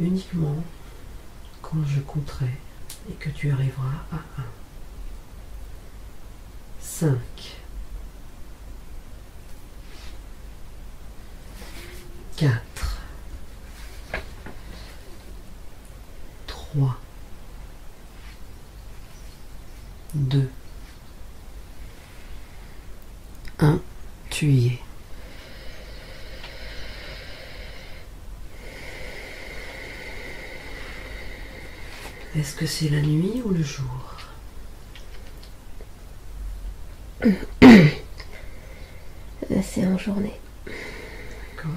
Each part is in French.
uniquement quand je compterai et que tu arriveras à 1. 5. 4. 3. 2. 1. Tu y es. Est-ce que c'est la nuit ou le jour? C'est en journée. D'accord.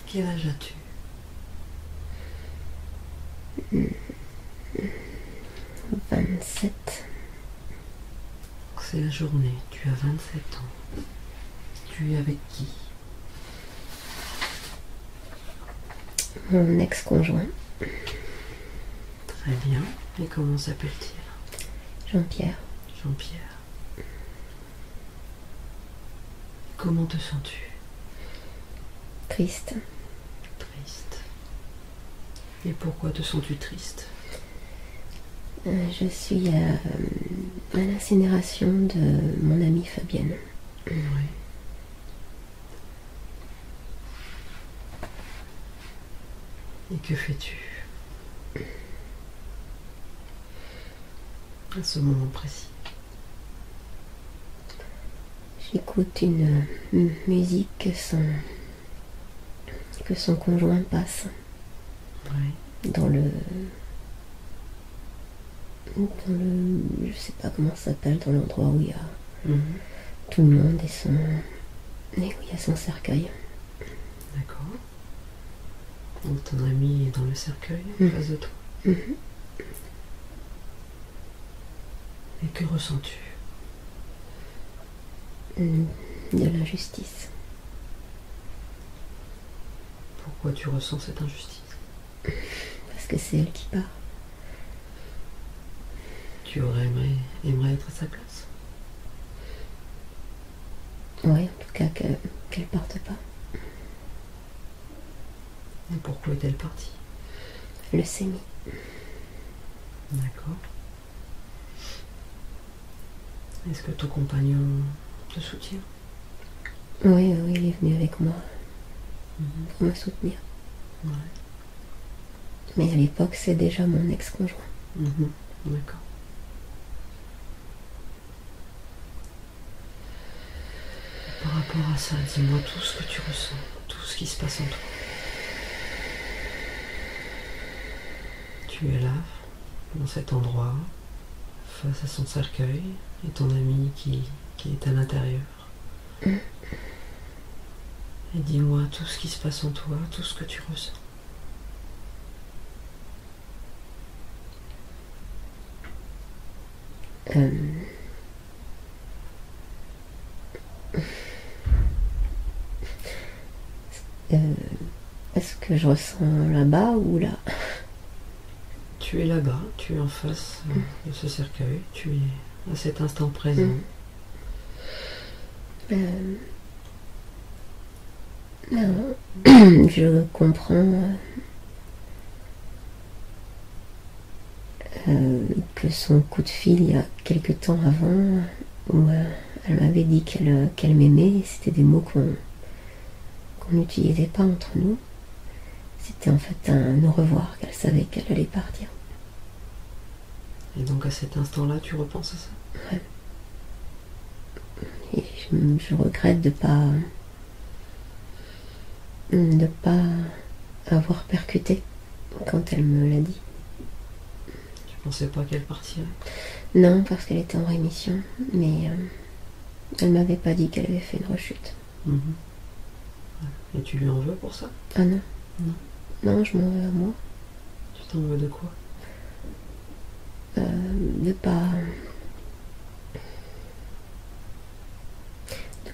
Quel âge as-tu? 27. C'est la journée. Tu as 27 ans. Tu es avec qui? Mon ex-conjoint, Très bien. Et comment s'appelle-t-il? Jean-Pierre. Jean-Pierre. Comment te sens-tu? Triste. Triste. Et pourquoi te sens-tu triste? Je suis à l'incinération de mon amie Fabienne. Oui. Et que fais-tu à ce moment précis? J'écoute une musique que son conjoint passe Oui. dans le je sais pas comment ça s'appelle, dans l'endroit où il y a tout le monde et où il y a son cercueil. D'accord. Donc ton ami est dans le cercueil en face de toi. Et que ressens-tu? De l'injustice. Pourquoi tu ressens cette injustice? Parce que c'est elle qui part. Tu aurais aimé être à sa place? Oui, en tout cas qu'elle parte pas. Et pourquoi est-elle partie? Leucémie. D'accord. Est-ce que ton compagnon te soutient? Oui, il est venu avec moi pour me soutenir. Ouais. Mais à l'époque, c'est déjà mon ex-conjoint. D'accord. Par rapport à ça, dis-moi tout ce que tu ressens, tout ce qui se passe en toi. Tu es là, dans cet endroit, face à son cercueil, et ton ami qui est à l'intérieur. Et dis-moi tout ce qui se passe en toi, tout ce que tu ressens. Est-ce que je ressens là-bas ou là? Tu es là-bas, tu es en face de ce cercueil, tu es à cet instant présent. Non, je comprends que son coup de fil, il y a quelque temps avant, où elle m'avait dit qu'elle m'aimait, c'était des mots qu'on n'utilisait pas entre nous. C'était en fait un au revoir, qu'elle savait qu'elle allait partir. Et donc à cet instant-là, tu repenses à ça? Ouais. Et je regrette de pas avoir percuté quand elle me l'a dit. Tu pensais pas qu'elle partirait? Non, parce qu'elle était en rémission, mais elle m'avait pas dit qu'elle avait fait une rechute. Et tu lui en veux pour ça? Ah non. Non. Non, je m'en veux à moi. Tu t'en veux de quoi? De pas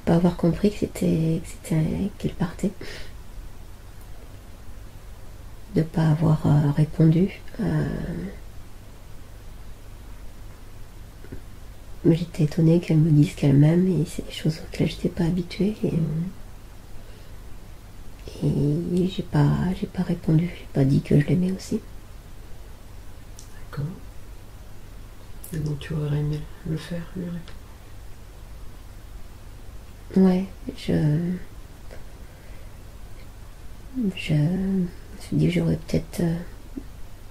avoir compris qu'elle partait. De pas avoir répondu. Mais j'étais étonnée qu'elle me dise qu'elle m'aime, et c'est des choses auxquelles j'étais pas habituée. Et j'ai pas répondu, j'ai pas dit que je l'aimais aussi. D'accord. Et donc tu aurais aimé le faire, lui répondre. Ouais, je me suis dit que j'aurais peut-être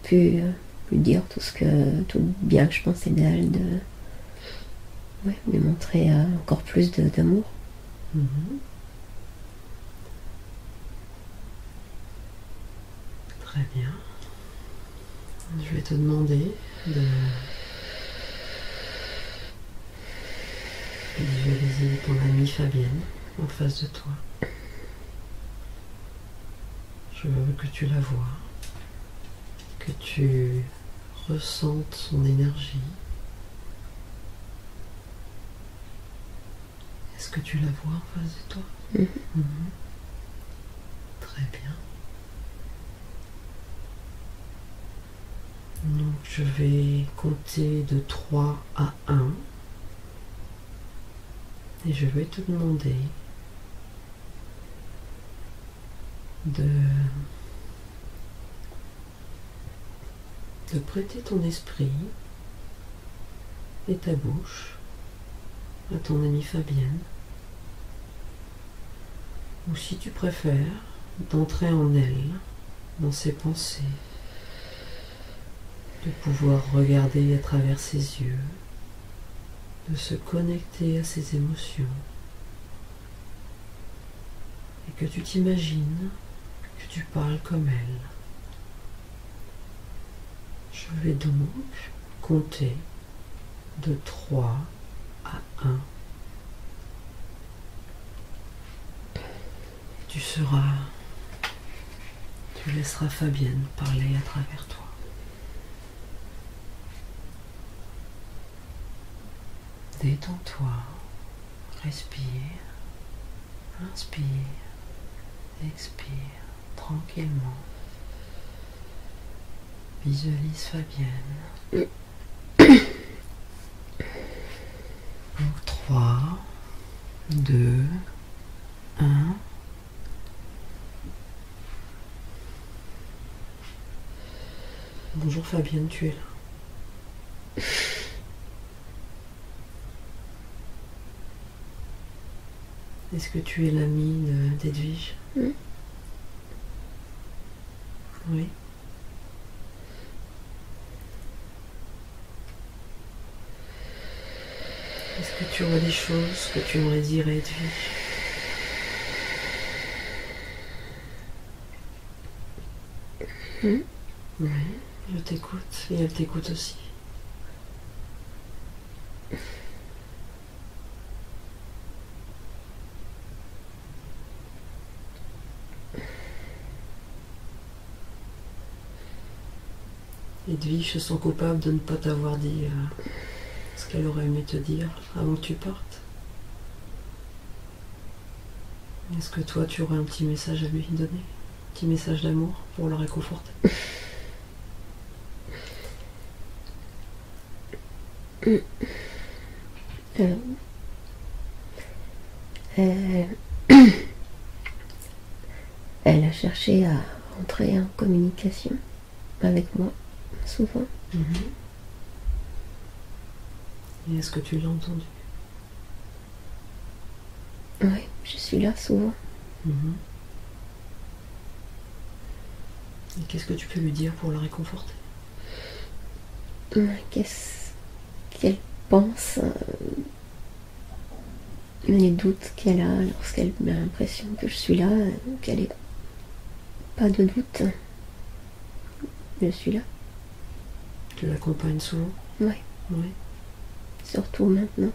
pu lui dire tout le bien que je pensais d'elle, lui montrer encore plus d'amour. Mhm. Très bien. Je vais te demander de visualiser ton amie Fabienne en face de toi. Je veux que tu la vois, que tu ressentes son énergie. Est-ce que tu la vois en face de toi? Mhm. Très bien. Donc je vais compter de 3 à 1 et je vais te demander de prêter ton esprit et ta bouche à ton amie Fabienne, ou si tu préfères, d'entrer en elle, dans ses pensées, de pouvoir regarder à travers ses yeux, de se connecter à ses émotions, et que tu t'imagines que tu parles comme elle. Je vais donc compter de 3 à 1. Tu laisseras Fabienne parler à travers toi. Détends-toi, respire, inspire, expire tranquillement. Visualise Fabienne. Donc 3, 2, 1. Bonjour Fabienne, tu es là. Est-ce que tu es l'amie d'Edwige? Oui. Est-ce que tu aurais des choses que tu aimerais dire à Edwige? Oui, je t'écoute et elle t'écoute aussi. Edwige se sent coupable de ne pas t'avoir dit ce qu'elle aurait aimé te dire avant que tu partes. Est-ce que toi tu aurais un petit message à lui donner? Un petit message d'amour pour le réconforter? Elle a cherché à rentrer en communication avec moi, souvent. Et est-ce que tu l'as entendu? Oui, je suis là souvent. Et qu'est-ce que tu peux lui dire pour la réconforter? Qu'est-ce qu'elle pense, les doutes qu'elle a lorsqu'elle a l'impression que je suis là, qu'elle n'ait pas de doute. Je suis là. Tu l'accompagnes souvent? Oui. Oui. Surtout maintenant.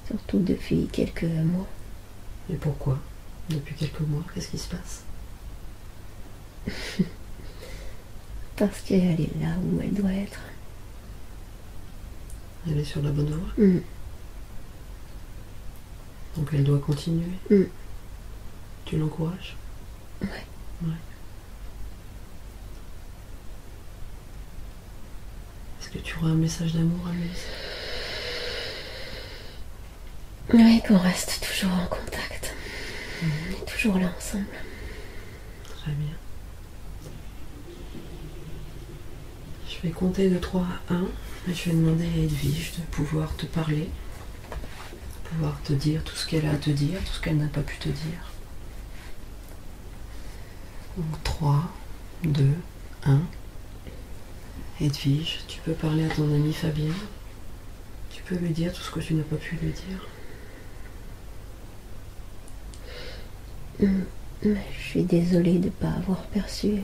Surtout depuis quelques mois. Et pourquoi? Depuis quelques mois, qu'est-ce qui se passe? Parce qu'elle est là où elle doit être. Elle est sur la bonne voie? Donc elle doit continuer? Tu l'encourages? Ouais. Est-ce que tu auras un message d'amour à lui laisser? Oui, qu'on reste toujours en contact. On est toujours là ensemble. Très bien. Je vais compter de 3 à 1 et je vais demander à Edwige de pouvoir te parler, de pouvoir te dire tout ce qu'elle a à te dire, tout ce qu'elle n'a pas pu te dire. Donc 3, 2, 1. Edwige, tu peux parler à ton amie Fabienne. Tu peux lui dire tout ce que tu n'as pas pu lui dire. Je suis désolée de ne pas avoir perçu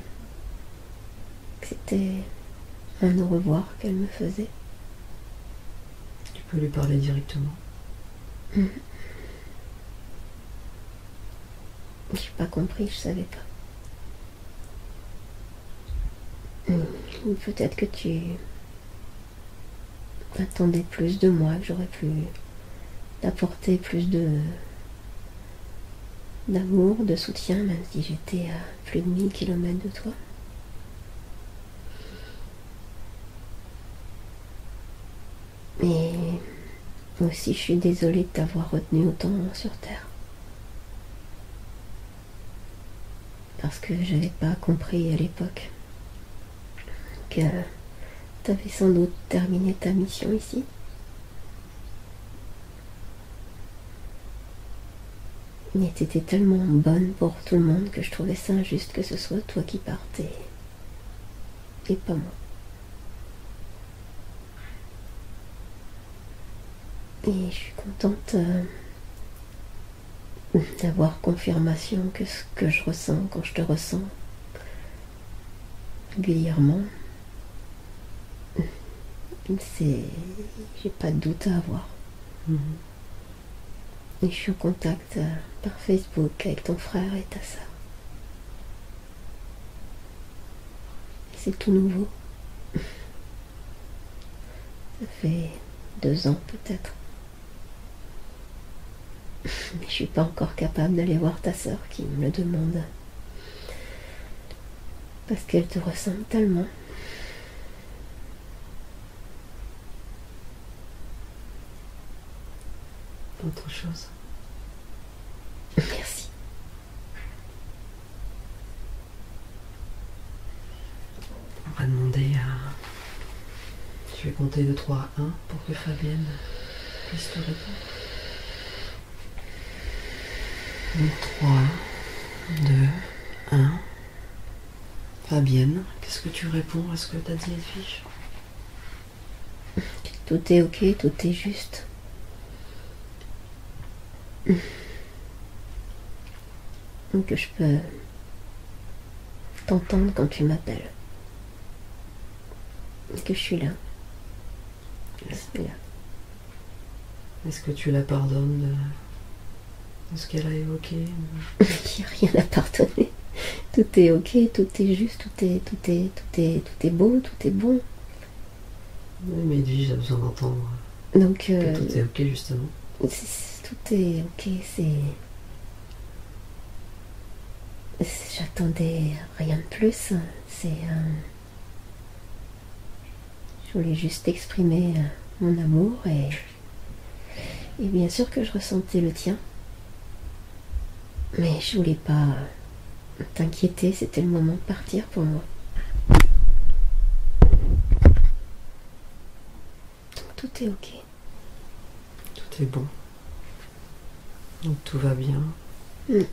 que c'était un au revoir qu'elle me faisait. Tu peux lui parler directement. J'ai pas compris, je savais pas. Ou peut-être que tu attendais plus de moi, que j'aurais pu t'apporter plus d'amour, de soutien, même si j'étais à plus de 1000 kilomètres de toi. Et aussi, je suis désolée de t'avoir retenu autant sur Terre. Parce que j'avais pas compris à l'époque que t'avais sans doute terminé ta mission ici. Mais t'étais tellement bonne pour tout le monde que je trouvais ça injuste que ce soit toi qui partais et pas moi. Et je suis contente d'avoir confirmation que ce que je ressens quand je te ressens régulièrement, j'ai pas de doute à avoir. Et je suis en contact par Facebook avec ton frère et ta sœur. C'est tout nouveau. Ça fait 2 ans peut-être. Mais je suis pas encore capable d'aller voir ta sœur qui me le demande. Parce qu'elle te ressemble tellement. Autre chose. Merci. On va demander à... Je vais compter de 3 à 1 pour que Fabienne puisse te répondre. Donc 3, 2, 1. Fabienne, qu'est-ce que tu réponds à ce que t'as dit, Edwige? Tout est ok, tout est juste. Que je peux t'entendre quand tu m'appelles. Et que je suis là. Je suis là. Est-ce que tu la pardonnes de ce qu'elle a évoqué? Il n'y a rien à pardonner. Tout est ok, tout est juste, tout est beau, tout est bon. Oui, mais Edwige a besoin d'entendre Donc, que tout est ok, justement. Tout est ok, j'attendais rien de plus. Je voulais juste exprimer mon amour et bien sûr que je ressentais le tien. Mais je voulais pas t'inquiéter, c'était le moment de partir pour moi. Tout est ok. Tout est bon. Donc tout va bien.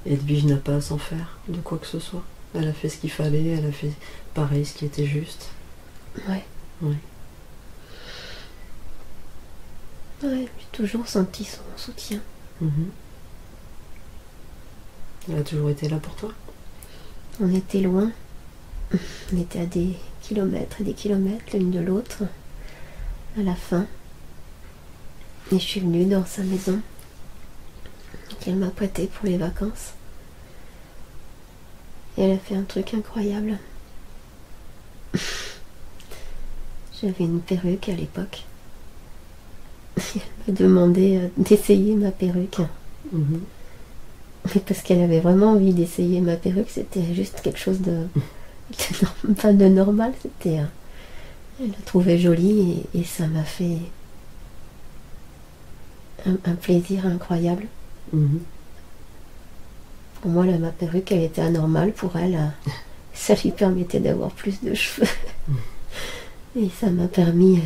Edwige n'a pas à s'en faire de quoi que ce soit. Elle a fait ce qu'il fallait, elle a fait pareil ce qui était juste. Ouais. Oui. Ouais, j'ai toujours senti son soutien. Elle a toujours été là pour toi? On était loin. On était à des kilomètres et des kilomètres l'une de l'autre. À la fin. Et je suis venue dans sa maison qu'elle m'a prêtée pour les vacances. Et elle a fait un truc incroyable. J'avais une perruque à l'époque. Elle m'a demandé d'essayer ma perruque. Mais parce qu'elle avait vraiment envie d'essayer ma perruque, c'était juste quelque chose pas de normal. Elle la trouvait jolie et ça m'a fait un plaisir incroyable. Pour moi, ma perruque, elle était anormale. Pour elle, ça lui permettait d'avoir plus de cheveux. Et ça m'a permis,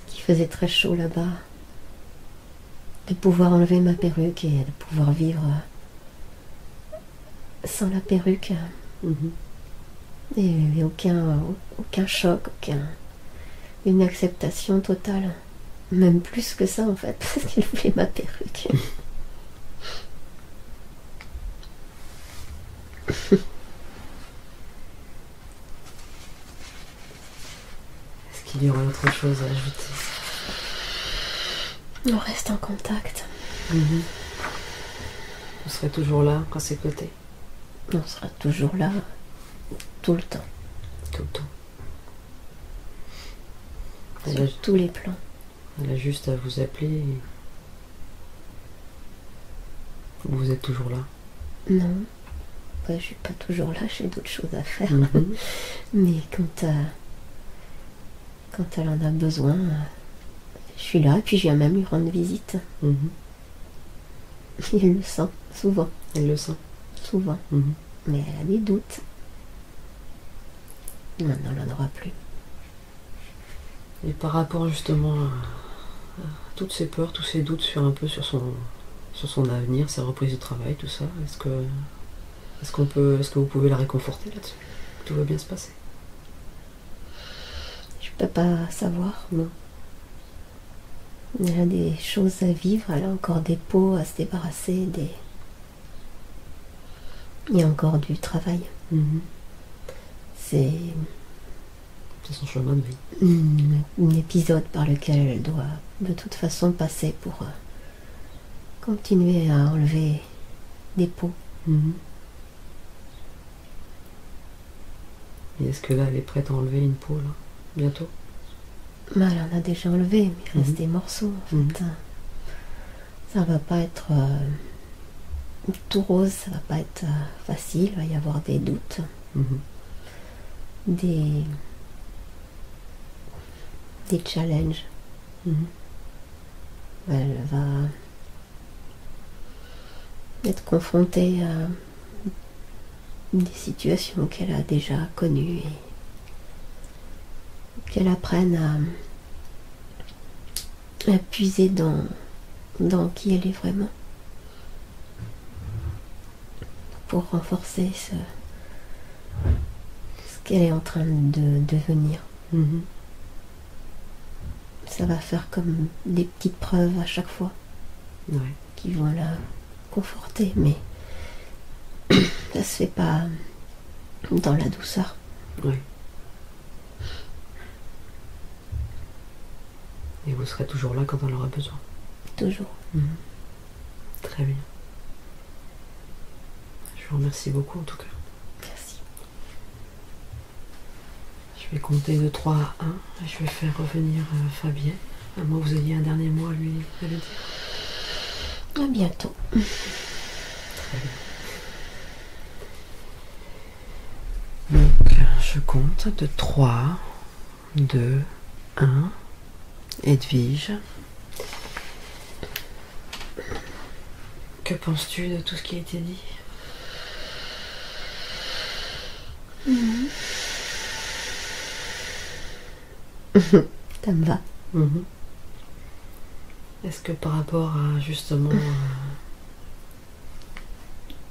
qu'il faisait très chaud là-bas, de pouvoir enlever ma perruque et de pouvoir vivre sans la perruque. Et il n'y avait aucun choc, une acceptation totale. Même plus que ça en fait, parce qu'il voulait ma perruque. Est-ce qu'il y aurait autre chose à ajouter? On reste en contact. Vous serez toujours là à ses côtés? On sera toujours là, tout le temps. Tout le temps. Sur tous les plans. Elle a juste à vous appeler et vous êtes toujours là. Non, je suis pas toujours là, j'ai d'autres choses à faire. Mais quand elle en a besoin, je suis là, et puis je viens même lui rendre visite. Il le sent, souvent. Elle le sent? Souvent. Mais elle a des doutes. Maintenant, elle n'en aura plus. Et par rapport justement à toutes ces peurs, tous ces doutes sur son avenir, sa reprise de travail, tout ça, est-ce que vous pouvez la réconforter là-dessus? Tout va bien se passer? Je peux pas savoir, non. Elle a des choses à vivre, elle a encore des peaux à se débarrasser, il y a encore du travail. C'est son chemin de vie. Un épisode par lequel elle doit de toute façon passer pour continuer à enlever des peaux. Et est-ce que là, elle est prête à enlever une peau, là, bientôt? Elle en a déjà enlevé, mais il reste des morceaux, en fait. Ça va pas être tout rose, ça va pas être facile, il va y avoir des doutes. Des challenges. Elle va être confrontée à des situations qu'elle a déjà connues et qu'elle apprenne à puiser dans qui elle est vraiment pour renforcer ce qu'elle est en train de devenir. Ça va faire comme des petites preuves à chaque fois qui vont la conforter, mais ça se fait pas dans la douceur. Et vous serez toujours là quand on aura besoin? Toujours. Très bien. Je vous remercie beaucoup en tout cas. Merci. Je vais compter de 3 à 1 et je vais faire revenir Fabien. À moins que vous ayez un dernier mot à lui dire. À bientôt. Très bien. Donc je compte de 3, 2, 1. Edwige, que penses-tu de tout ce qui a été dit? Ça me va. Est-ce que par rapport à justement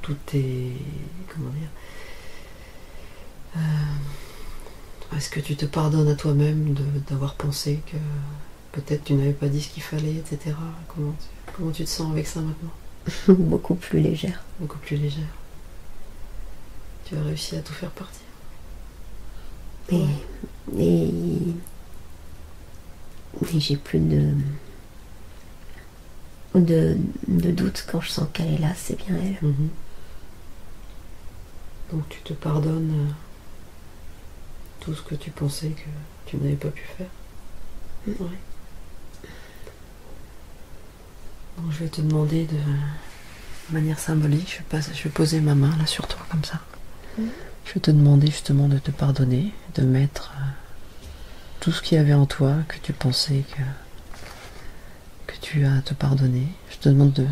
tout est... comment dire, est-ce que tu te pardonnes à toi-même d'avoir pensé que peut-être tu n'avais pas dit ce qu'il fallait, etc. Comment tu te sens avec ça maintenant? Beaucoup plus légère. Beaucoup plus légère. Tu as réussi à tout faire partir. Et j'ai plus de doute quand je sens qu'elle est là, c'est bien elle. Donc tu te pardonnes tout ce que tu pensais que tu n'avais pas pu faire. Donc je vais te demander de manière symbolique, je vais poser ma main là sur toi comme ça. Je vais te demander justement de te pardonner, de mettre tout ce qu'il y avait en toi que tu pensais que tu as à te pardonner. Je te demande de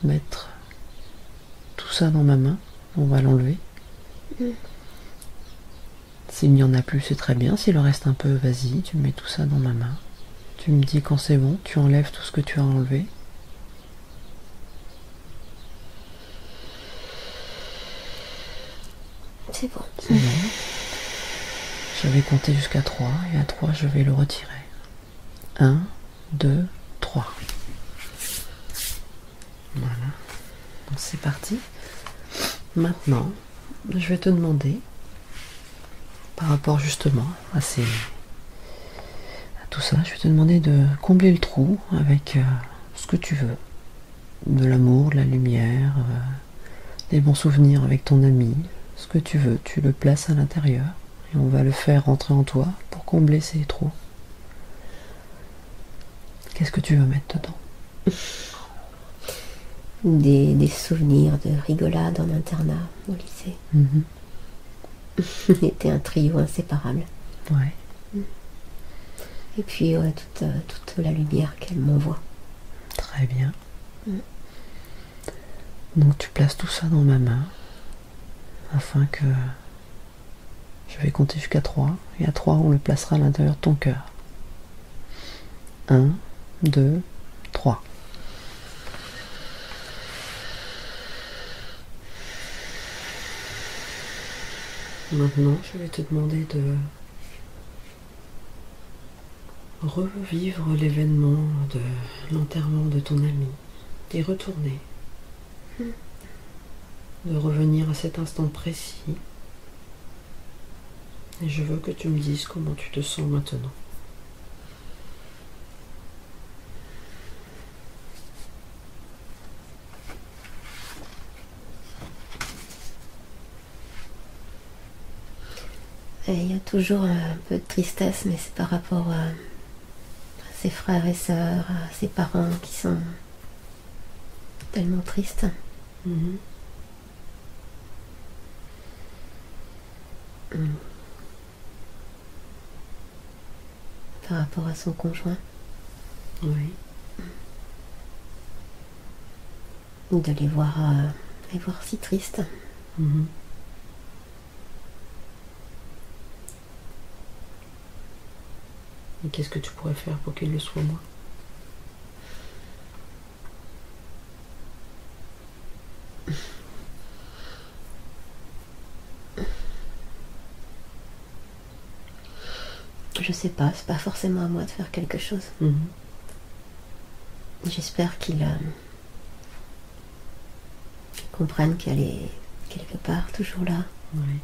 mettre tout tout ça dans ma main. On va l'enlever. S'il n'y en a plus, c'est très bien. S'il en reste un peu, vas-y, tu mets tout ça dans ma main. Tu me dis quand c'est bon, tu enlèves tout ce que tu as enlevé. C'est bon. C'est bon. Je vais compter jusqu'à 3 et à 3, je vais le retirer. 1, 2, 3. Voilà. Donc c'est parti. Maintenant, je vais te demander, par rapport justement à tout ça, je vais te demander de combler le trou avec ce que tu veux. De l'amour, de la lumière, des bons souvenirs avec ton ami, ce que tu veux, tu le places à l'intérieur et on va le faire rentrer en toi pour combler ces trous. Qu'est-ce que tu veux mettre dedans? Des souvenirs de rigolade en internat au lycée. On était un trio inséparable. Ouais. Et puis toute la lumière qu'elle m'envoie. Très bien. Donc tu places tout ça dans ma main afin que je vais compter jusqu'à 3 et à 3 on le placera à l'intérieur de ton cœur. 1, 2, 3. Maintenant, je vais te demander de revivre l'événement de l'enterrement de ton ami, d'y retourner, de revenir à cet instant précis. Et je veux que tu me dises comment tu te sens maintenant. Et il y a toujours un peu de tristesse, mais c'est par rapport à ses frères et sœurs, à ses parents qui sont tellement tristes. Par rapport à son conjoint. Oui. De les voir si tristes. Et qu'est-ce que tu pourrais faire pour qu'il le soit moins? Je sais pas, c'est pas forcément à moi de faire quelque chose. J'espère qu'il comprenne qu'elle est quelque part toujours là. Oui.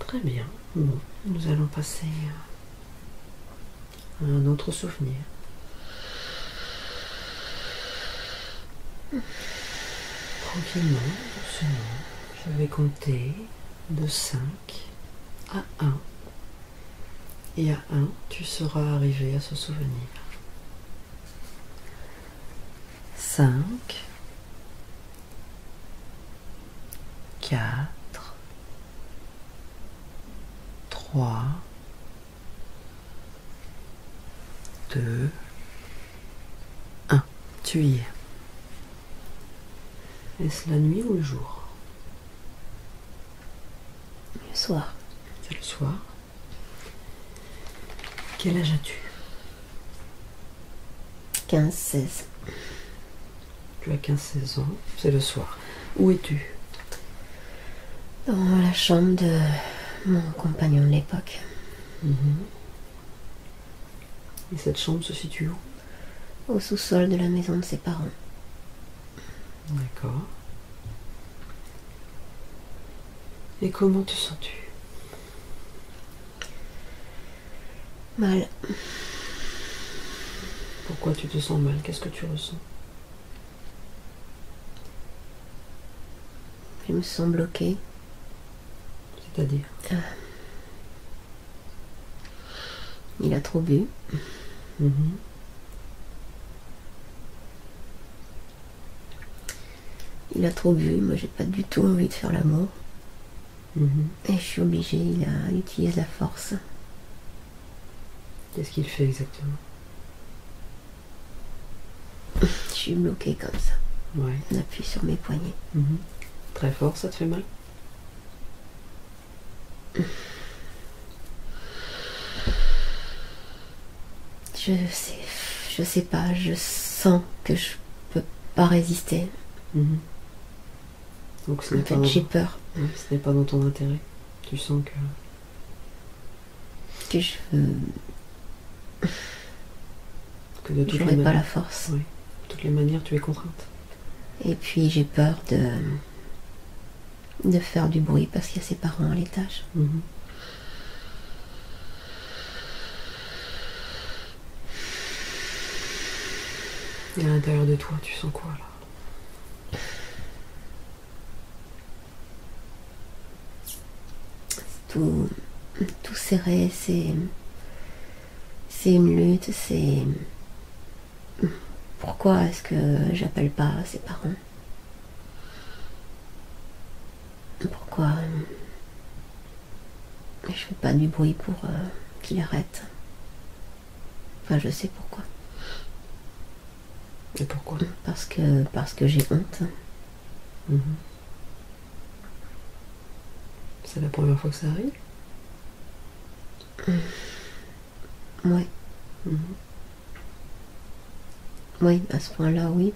Très bien. Bon, nous allons passer à un autre souvenir. Tranquillement, doucement, je vais compter de 5 à 1. Et à 1, tu seras arrivé à ce souvenir. 5, 4, 3, 2, 1. Tu y es. Est-ce la nuit ou le jour? Le soir. C'est le soir. Quel âge as-tu? 15, 16. Tu as 15-16 ans, c'est le soir. Où es-tu? Dans la chambre de mon compagnon de l'époque. Et cette chambre se situe où? Au sous-sol de la maison de ses parents. D'accord. Et comment te sens-tu? Mal. Pourquoi tu te sens mal? Qu'est-ce que tu ressens? Je me sens bloquée. C'est-à-dire? Il a trop bu. Il a trop bu, moi j'ai pas du tout envie de faire l'amour. Et je suis obligée, il utilise la force. Qu'est-ce qu'il fait exactement? Je suis bloquée comme ça. Ouais. On appuie sur mes poignets. Très fort, ça te fait mal? Je sais pas, je sens que je peux pas résister. Donc ce En n'est fait, pas j'ai peur ce n'est pas dans ton intérêt. Tu sens que je veux. que de toutes les J'aurais pas manières, la force. oui, de toutes les manières, tu es contrainte. Et puis j'ai peur de faire du bruit parce qu'il y a ses parents à l'étage. Et à l'intérieur de toi, tu sens quoi là? Tout serré, c'est une lutte, c'est pourquoi est-ce que j'appelle pas ses parents? Pourquoi je fais pas du bruit pour qu'il arrête? Enfin, je sais pourquoi. Et pourquoi? Parce que j'ai honte. C'est la première fois que ça arrive? Ouais. Oui, à ce point-là, oui.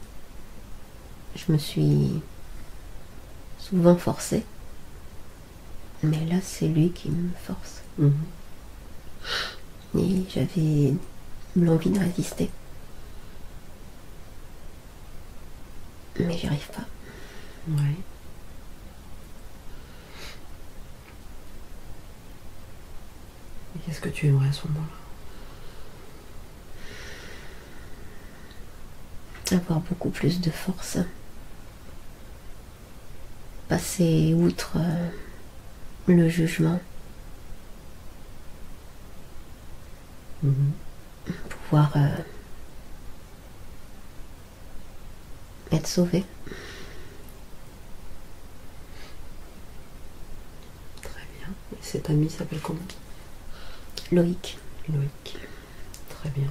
Je me suis souvent forcée. Mais là, c'est lui qui me force. Et j'avais l'envie de résister. Mais j'y arrive pas. Ouais. Et qu'est-ce que tu aimerais à ce moment-là? Avoir beaucoup plus de force. Passer outre le jugement. Pouvoir être sauvé. Très bien. Et cet ami s'appelle comment? Loïc. Loïc. Très bien.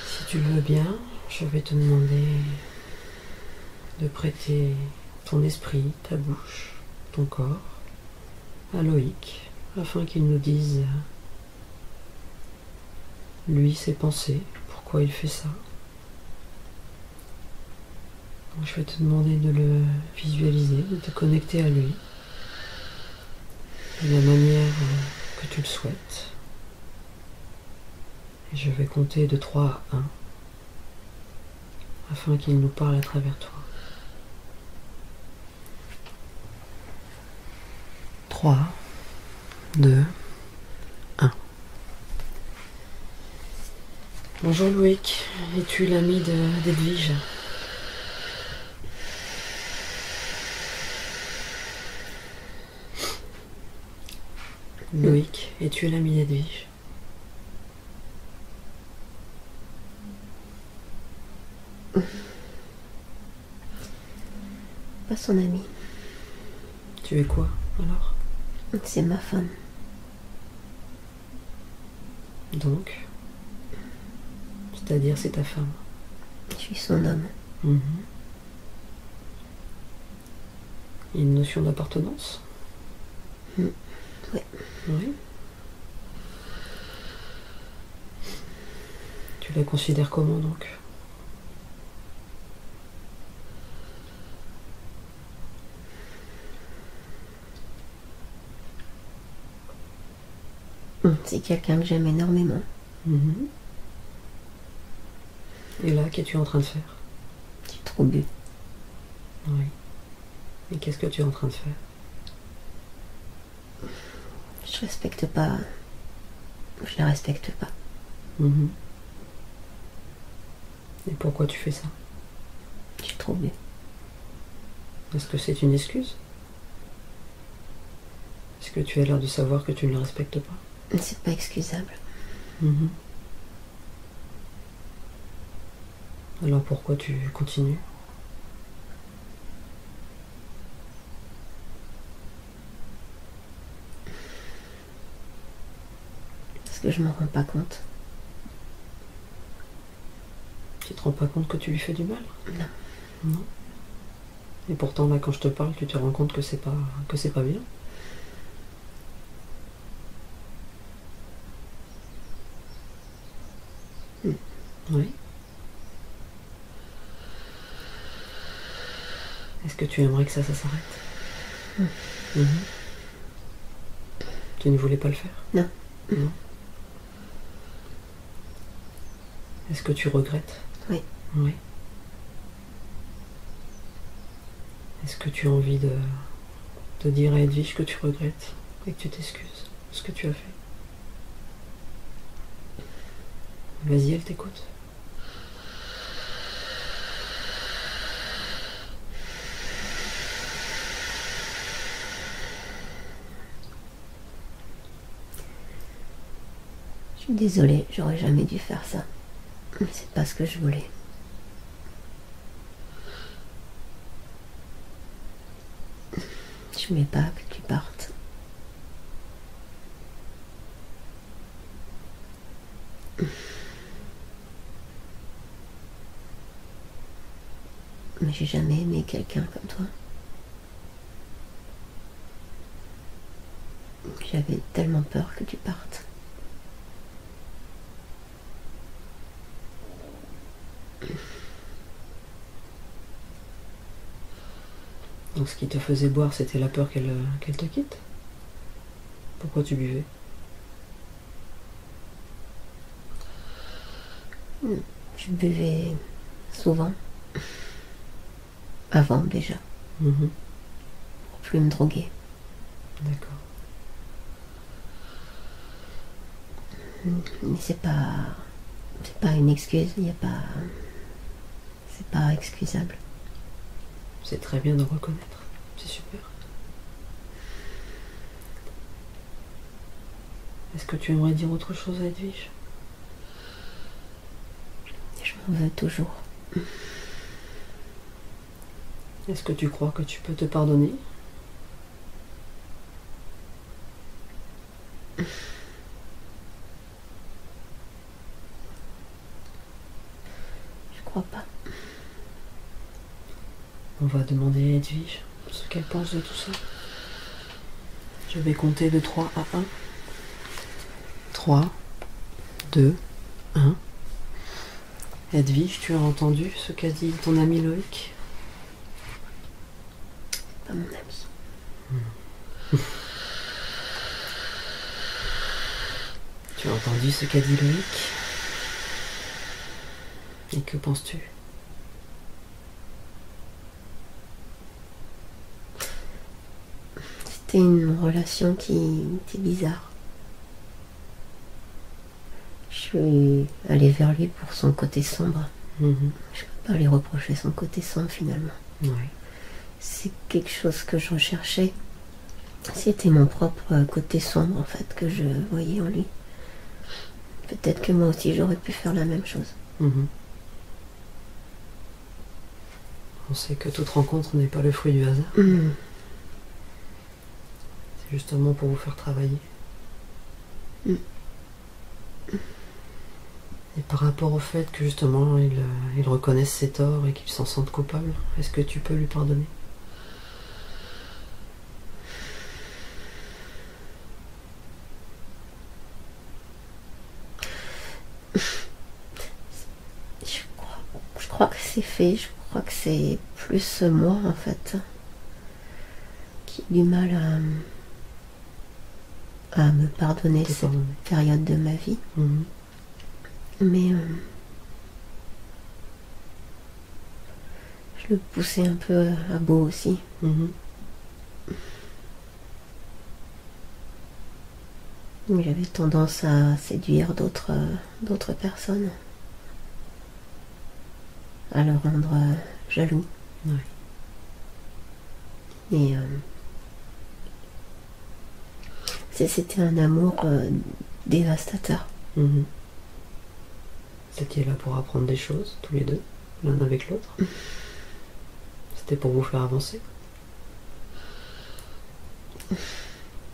Si tu le veux bien, je vais te demander de prêter ton esprit, ta bouche, ton corps à Loïc, afin qu'il nous dise, lui, ses pensées, pourquoi il fait ça. Donc, je vais te demander de le visualiser, de te connecter à lui, de la manière que tu le souhaites. Et je vais compter de 3 à 1, afin qu'il nous parle à travers toi. 3, 2, 1. Bonjour Loïc, es-tu l'ami d'Edwige? Loïc, es-tu l'ami d'Edwige? Pas son ami. Tu es quoi alors? C'est ma femme. Donc, c'est-à-dire c'est ta femme. Je suis son homme. Une notion d'appartenance? Oui. Oui. Tu la considères comment donc? C'est quelqu'un que j'aime énormément. Et là, qu'es-tu en train de faire? J'ai trop bu. Oui. Et qu'est-ce que tu es en train de faire? Je respecte pas. Je la respecte pas. Et pourquoi tu fais ça? J'ai trop bu. Est-ce que c'est une excuse? Est-ce que tu as l'air de savoir que tu ne la respectes pas? C'est pas excusable. Alors pourquoi tu continues? Parce que je m'en rends pas compte. pas compte que tu lui fais du mal? Non. Non. Et pourtant, là, quand je te parle, tu te rends compte que c'est pas bien. Oui. Est-ce que tu aimerais que ça s'arrête? Mhm. Tu ne voulais pas le faire? Non. Non. Est-ce que tu regrettes? Oui. Oui. Est-ce que tu as envie de dire à Edwige que tu regrettes et que tu t'excuses de ce que tu as fait? Vas-y, elle t'écoute. Je suis désolée, j'aurais jamais dû faire ça. C'est pas ce que je voulais. Je voulais pas que tu partes. Mais j'ai jamais aimé quelqu'un comme toi. J'avais tellement peur que tu partes. Donc ce qui te faisait boire, c'était la peur qu'elle te quitte? Pourquoi tu buvais? Je buvais souvent. Avant déjà. Mhm. Pour plus me droguer. D'accord. Mais c'est pas une excuse. Il y a pas. C'est pas excusable. C'est très bien de reconnaître. C'est super. Est-ce que tu aimerais dire autre chose à Edwige? Je m'en veux toujours. Est-ce que tu crois que tu peux te pardonner? Je crois pas. On va demander à Edwige ce qu'elle pense de tout ça. Je vais compter de 3 à 1. 3, 2, 1. Edwige, tu as entendu ce qu'a dit ton ami Loïc? Pas mon ami. Tu as entendu ce qu'a dit Loïc? Et que penses-tu? C'était une relation qui était bizarre. Je suis allée vers lui pour son côté sombre. Mhm. Je peux pas lui reprocher son côté sombre finalement. Ouais. C'est quelque chose que je recherchais. C'était mon propre côté sombre en fait que je voyais en lui. Peut-être que moi aussi j'aurais pu faire la même chose. Mhm. On sait que toute rencontre n'est pas le fruit du hasard. Mmh. C'est justement pour vous faire travailler. Mm. Et par rapport au fait que justement il reconnaisse ses torts et qu'il s'en sente coupable, est-ce que tu peux lui pardonner? Je crois que c'est fait. Je crois que c'est plus moi en fait qui ai du mal à me pardonner Te cette pardonner. période de ma vie. Mhm. Mais je le poussais un peu à bout aussi. Mhm. J'avais tendance à séduire d'autres personnes, à le rendre jaloux. Ouais. Et c'était un amour dévastateur. Mhm. Vous étiez là pour apprendre des choses, tous les deux, l'un avec l'autre. C'était pour vous faire avancer.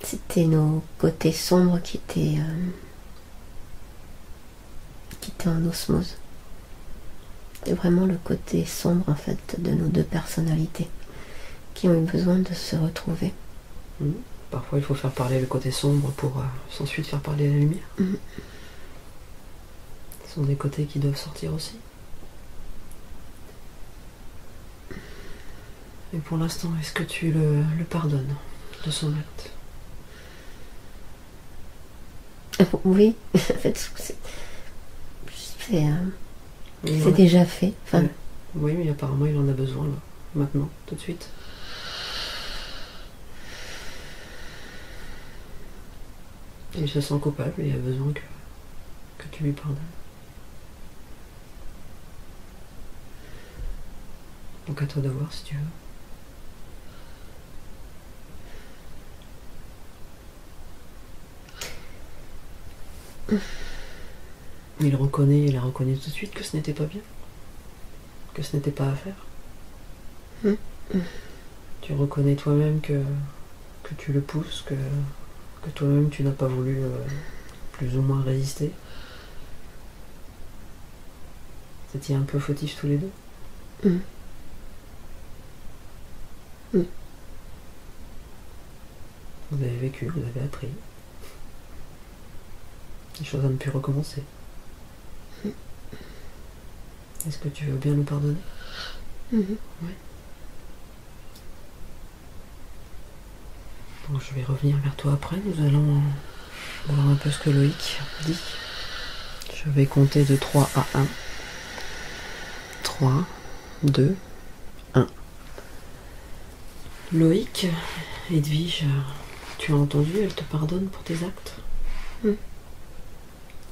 C'était nos côtés sombres qui étaient en osmose. C'était vraiment le côté sombre en fait de nos deux personnalités qui ont eu besoin de se retrouver. Parfois il faut faire parler le côté sombre pour ensuite faire parler la lumière. Ce sont des côtés qui doivent sortir aussi. Et pour l'instant, est-ce que tu le pardonnes de son acte? Oui, en fait, c'est déjà fait. Enfin, oui, mais apparemment il en a besoin là, maintenant, tout de suite. Il se sent coupable et il a besoin que tu lui pardonnes. Donc à toi de voir si tu veux. Il a reconnu tout de suite que ce n'était pas bien, que ce n'était pas à faire. Tu reconnais toi-même que tu le pousses, que toi-même tu n'as pas voulu plus ou moins résister. Vous étiez un peu fautifs tous les deux. Vous avez vécu, vous avez appris. Les choses n'ont pu recommencer. Est-ce que tu veux bien nous pardonner? Oui. Bon, je vais revenir vers toi après. Nous allons voir un peu ce que Loïc dit. Je vais compter de 3 à 1. 3, 2, 1. Loïc, Edwige, tu as entendu, elle te pardonne pour tes actes.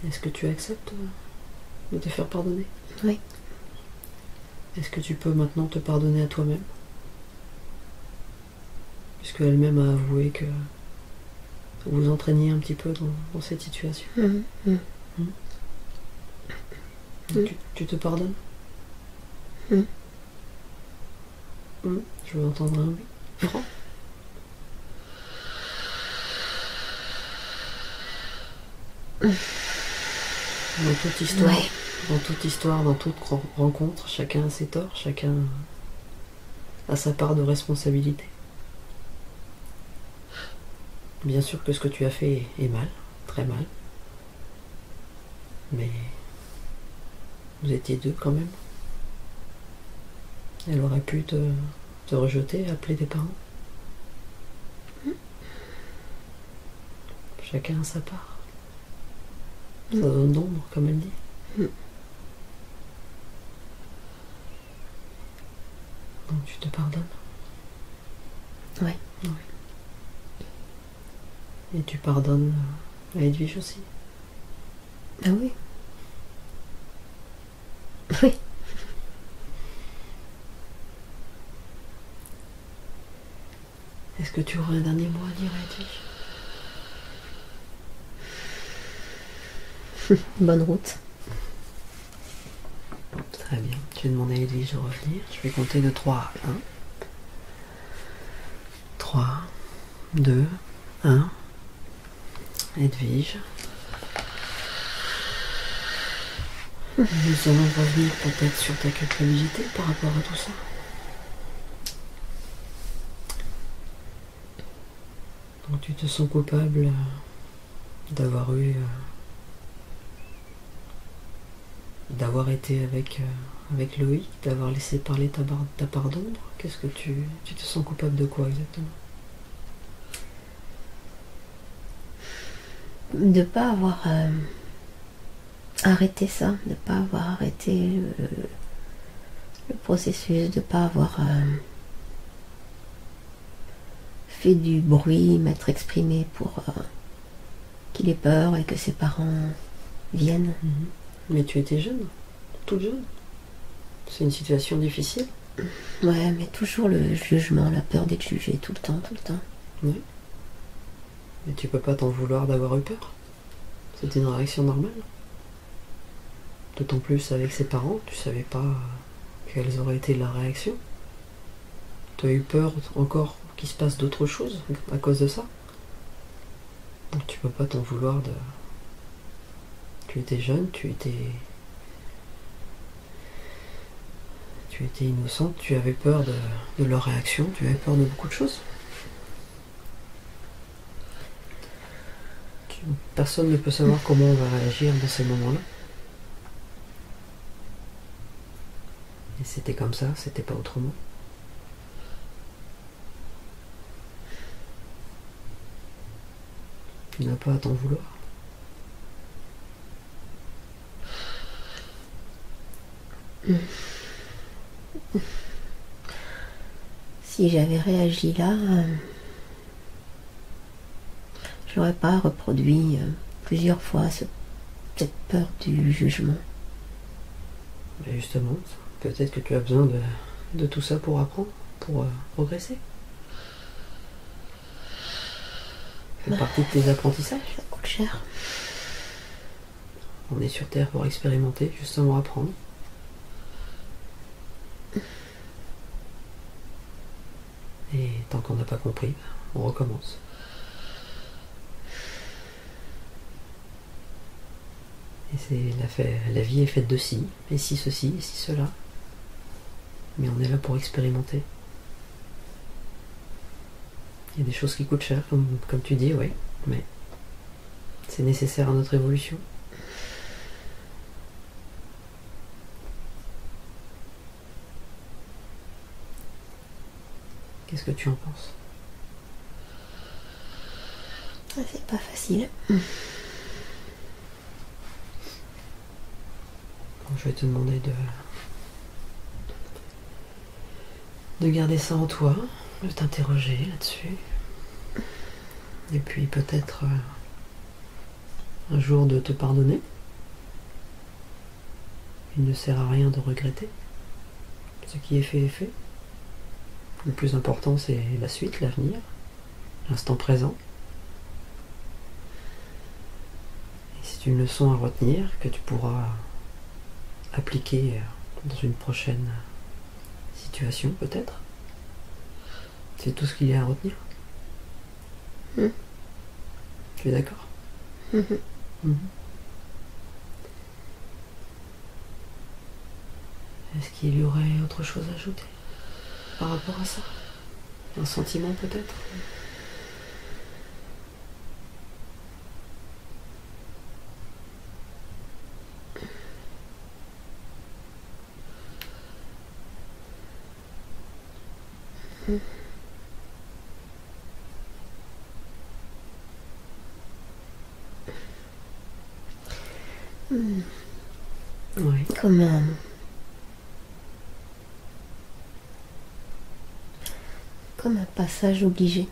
Est-ce que tu acceptes de te faire pardonner? Oui. Est-ce que tu peux maintenant te pardonner à toi-même? Puisque elle-même a avoué que vous vous entraîniez un petit peu dans cette situation. Tu te pardonnes? Je veux entendre un oui. Franc. Dans toute histoire, dans toute rencontre, chacun a ses torts, chacun a sa part de responsabilité. Bien sûr que ce que tu as fait est mal, très mal. Mais vous étiez deux quand même. Elle aurait pu te rejeter, appeler tes parents. Chacun a sa part. Sa zone d'ombre, comme elle dit. Donc tu te pardonnes? Oui. Et tu pardonnes à Edwige aussi? Ah oui. Oui. Est-ce que tu aurais un dernier mot à dire à Edwige? Bonne route. Très bien. Je vais demander à Edwige de revenir. Je vais compter de 3 à 1. 3, 2, 1. Edwige. Nous allons revenir peut-être sur ta culpabilité par rapport à tout ça. Donc tu te sens coupable d'avoir été avec Loïc, d'avoir laissé parler ta part d'ombre. Qu'est-ce que tu te sens coupable de quoi exactement? De ne pas avoir arrêté ça, de ne pas avoir arrêté le processus, de ne pas avoir fait du bruit, m'être exprimé pour qu'il ait peur et que ses parents viennent. Mais tu étais jeune, toute jeune. C'est une situation difficile. Ouais, mais toujours le jugement, la peur d'être jugé tout le temps. Oui. Mais tu peux pas t'en vouloir d'avoir eu peur. C'était une réaction normale. D'autant plus avec ses parents, tu savais pas quelles auraient été la réaction. Tu as eu peur encore qu'il se passe d'autres choses à cause de ça. Donc tu peux pas t'en vouloir de... Tu étais jeune, tu étais Tu étais innocente, tu avais peur de leur réaction, tu avais peur de beaucoup de choses. Personne ne peut savoir comment on va réagir dans ces moments-là. Et c'était comme ça, c'était pas autrement. Tu n'as pas à t'en vouloir. Si j'avais réagi là, j'aurais pas reproduit plusieurs fois cette peur du jugement. Mais justement, peut-être que tu as besoin de tout ça pour apprendre, pour progresser. Ça fait partie de tes apprentissages. Ça coûte cher. On est sur Terre pour expérimenter, justement apprendre. Et tant qu'on n'a pas compris, on recommence. Et la vie est faite de si, et si ceci, et si cela. Mais on est là pour expérimenter. Il y a des choses qui coûtent cher, comme tu dis, oui, mais c'est nécessaire à notre évolution. Qu'est-ce que tu en penses? C'est pas facile. Bon, je vais te demander de garder ça en toi, de t'interroger là-dessus. Et puis peut-être un jour de te pardonner. Il ne sert à rien de regretter. Ce qui est fait est fait. Le plus important, c'est la suite, l'avenir, l'instant présent. Et c'est une leçon à retenir que tu pourras appliquer dans une prochaine situation, peut-être. C'est tout ce qu'il y a à retenir. Tu es d'accord? Est-ce qu'il y aurait autre chose à ajouter par rapport à ça? Un sentiment peut-être? Oui. Comme un passage obligé,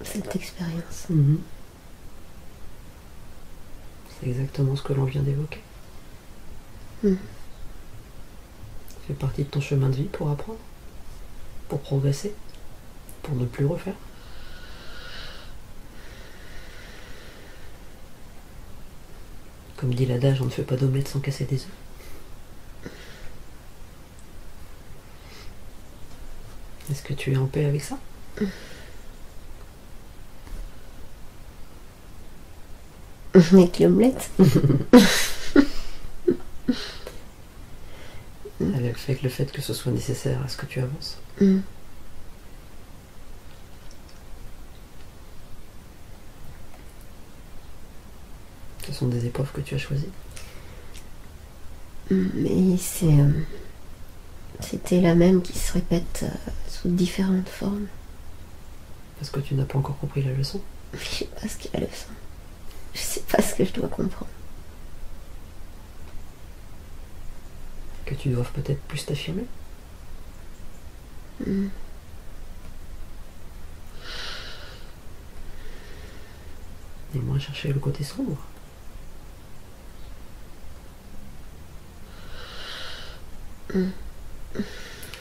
cette expérience. C'est exactement ce que l'on vient d'évoquer. Ça fait partie de ton chemin de vie pour apprendre, pour progresser, pour ne plus refaire. Comme dit l'adage, on ne fait pas d'omelette sans casser des œufs. Est-ce que tu es en paix avec ça? Avec l'omelette. Avec le fait que ce soit nécessaire à ce que tu avances. Ce sont des épreuves que tu as choisies. Mais c'était la même qui se répète sous différentes formes. Parce que tu n'as pas encore compris la leçon. Je sais pas ce qu'est la leçon. Je sais pas ce que je dois comprendre. Que tu doives peut-être plus t'affirmer. Et moins chercher le côté sombre.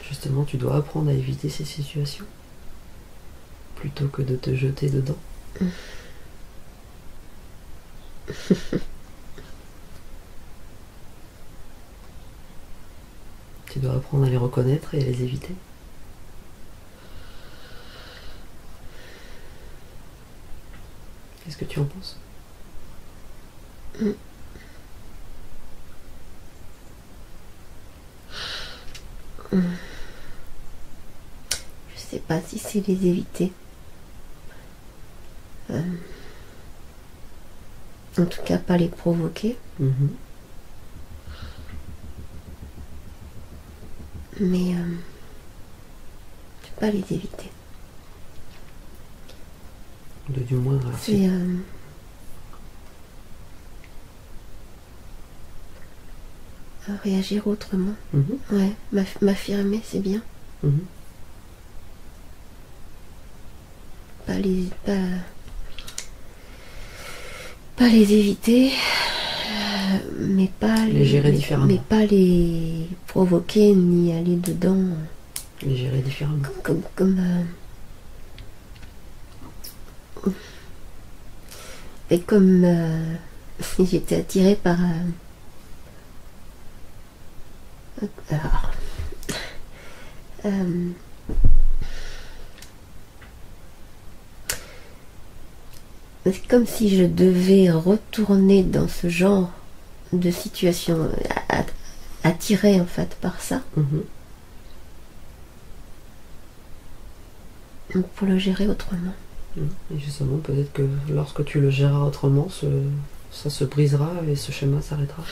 Justement, tu dois apprendre à éviter ces situations plutôt que de te jeter dedans. Tu dois apprendre à les reconnaître et à les éviter. Qu'est-ce que tu en penses? Je sais pas si c'est les éviter. En tout cas, pas les provoquer. Mais je peux pas les éviter. Du moins, C'est réagir autrement. Ouais, m'affirmer, c'est bien. Pas les éviter, mais pas les gérer différemment. Mais pas les provoquer ni aller dedans. Les gérer différemment. Comme si j'étais attirée par c'est comme si je devais retourner dans ce genre de situation, attirée en fait par ça, pour le gérer autrement. Et justement, peut-être que lorsque tu le géreras autrement, ça se brisera et ce schéma s'arrêtera.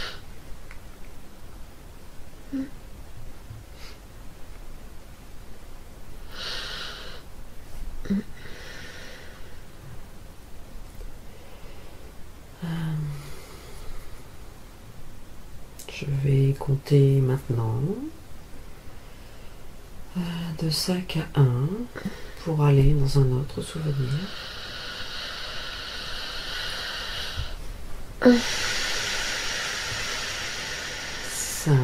Je vais compter maintenant de 5 à 1 pour aller dans un autre souvenir. 5,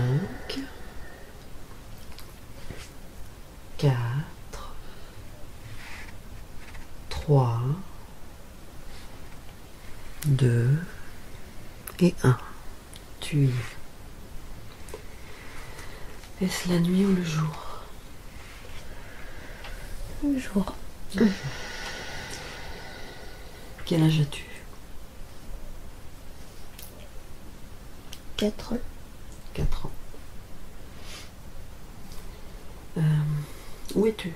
4, 3, 2 et 1. Tu y es. Est-ce la nuit ou le jour? Le jour. Quel âge as-tu? 4 ans. 4 ans. Où es-tu?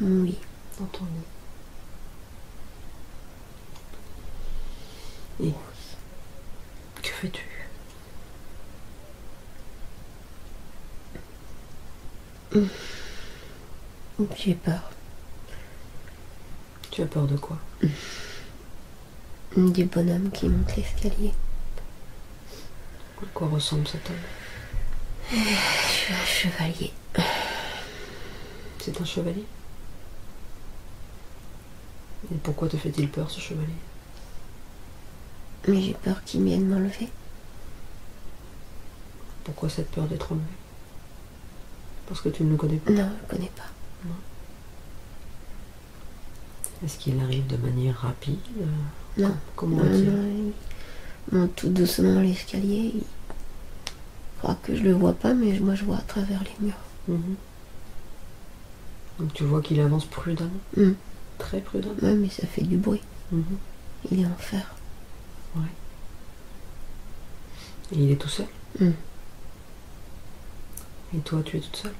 Dans mon lit. Dans ton lit. Et que fais-tu? J'ai peur. Tu as peur de quoi? Du bonhomme qui monte l'escalier. À quoi ressemble cet homme? Je suis un chevalier. C'est un chevalier? Et pourquoi te fait-il peur, ce chevalier? Mais j'ai peur qu'il vienne m'enlever. Pourquoi cette peur d'être enlevé? Parce que tu ne le connais pas? Non, je ne connais pas. Non. Est-ce qu'il arrive de manière rapide? Non. Comment est-il? Il monte tout doucement l'escalier. Il croit que je le vois pas, mais moi je vois à travers les murs. Donc tu vois qu'il avance prudemment? Très prudemment? Ouais, mais ça fait du bruit. Il est en fer. Ouais. Et il est tout seul? Et toi, tu es toute seule?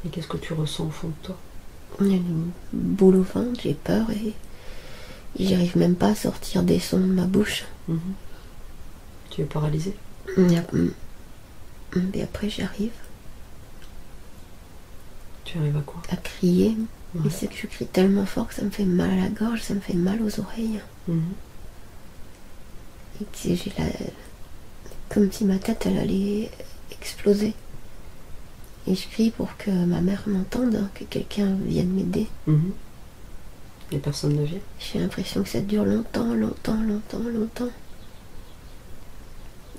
Et qu'est-ce que tu ressens au fond de toi? Il y a une boule au ventre, j'ai peur et j'arrive même pas à sortir des sons de ma bouche. Tu es paralysée? Et après j'arrive. Tu arrives à quoi? À crier. Mais c'est que je crie tellement fort que ça me fait mal à la gorge, ça me fait mal aux oreilles. Et j'ai comme si ma tête elle allait exploser. Et je crie pour que ma mère m'entende, que quelqu'un vienne m'aider. Et personne ne vient? J'ai l'impression que ça dure longtemps.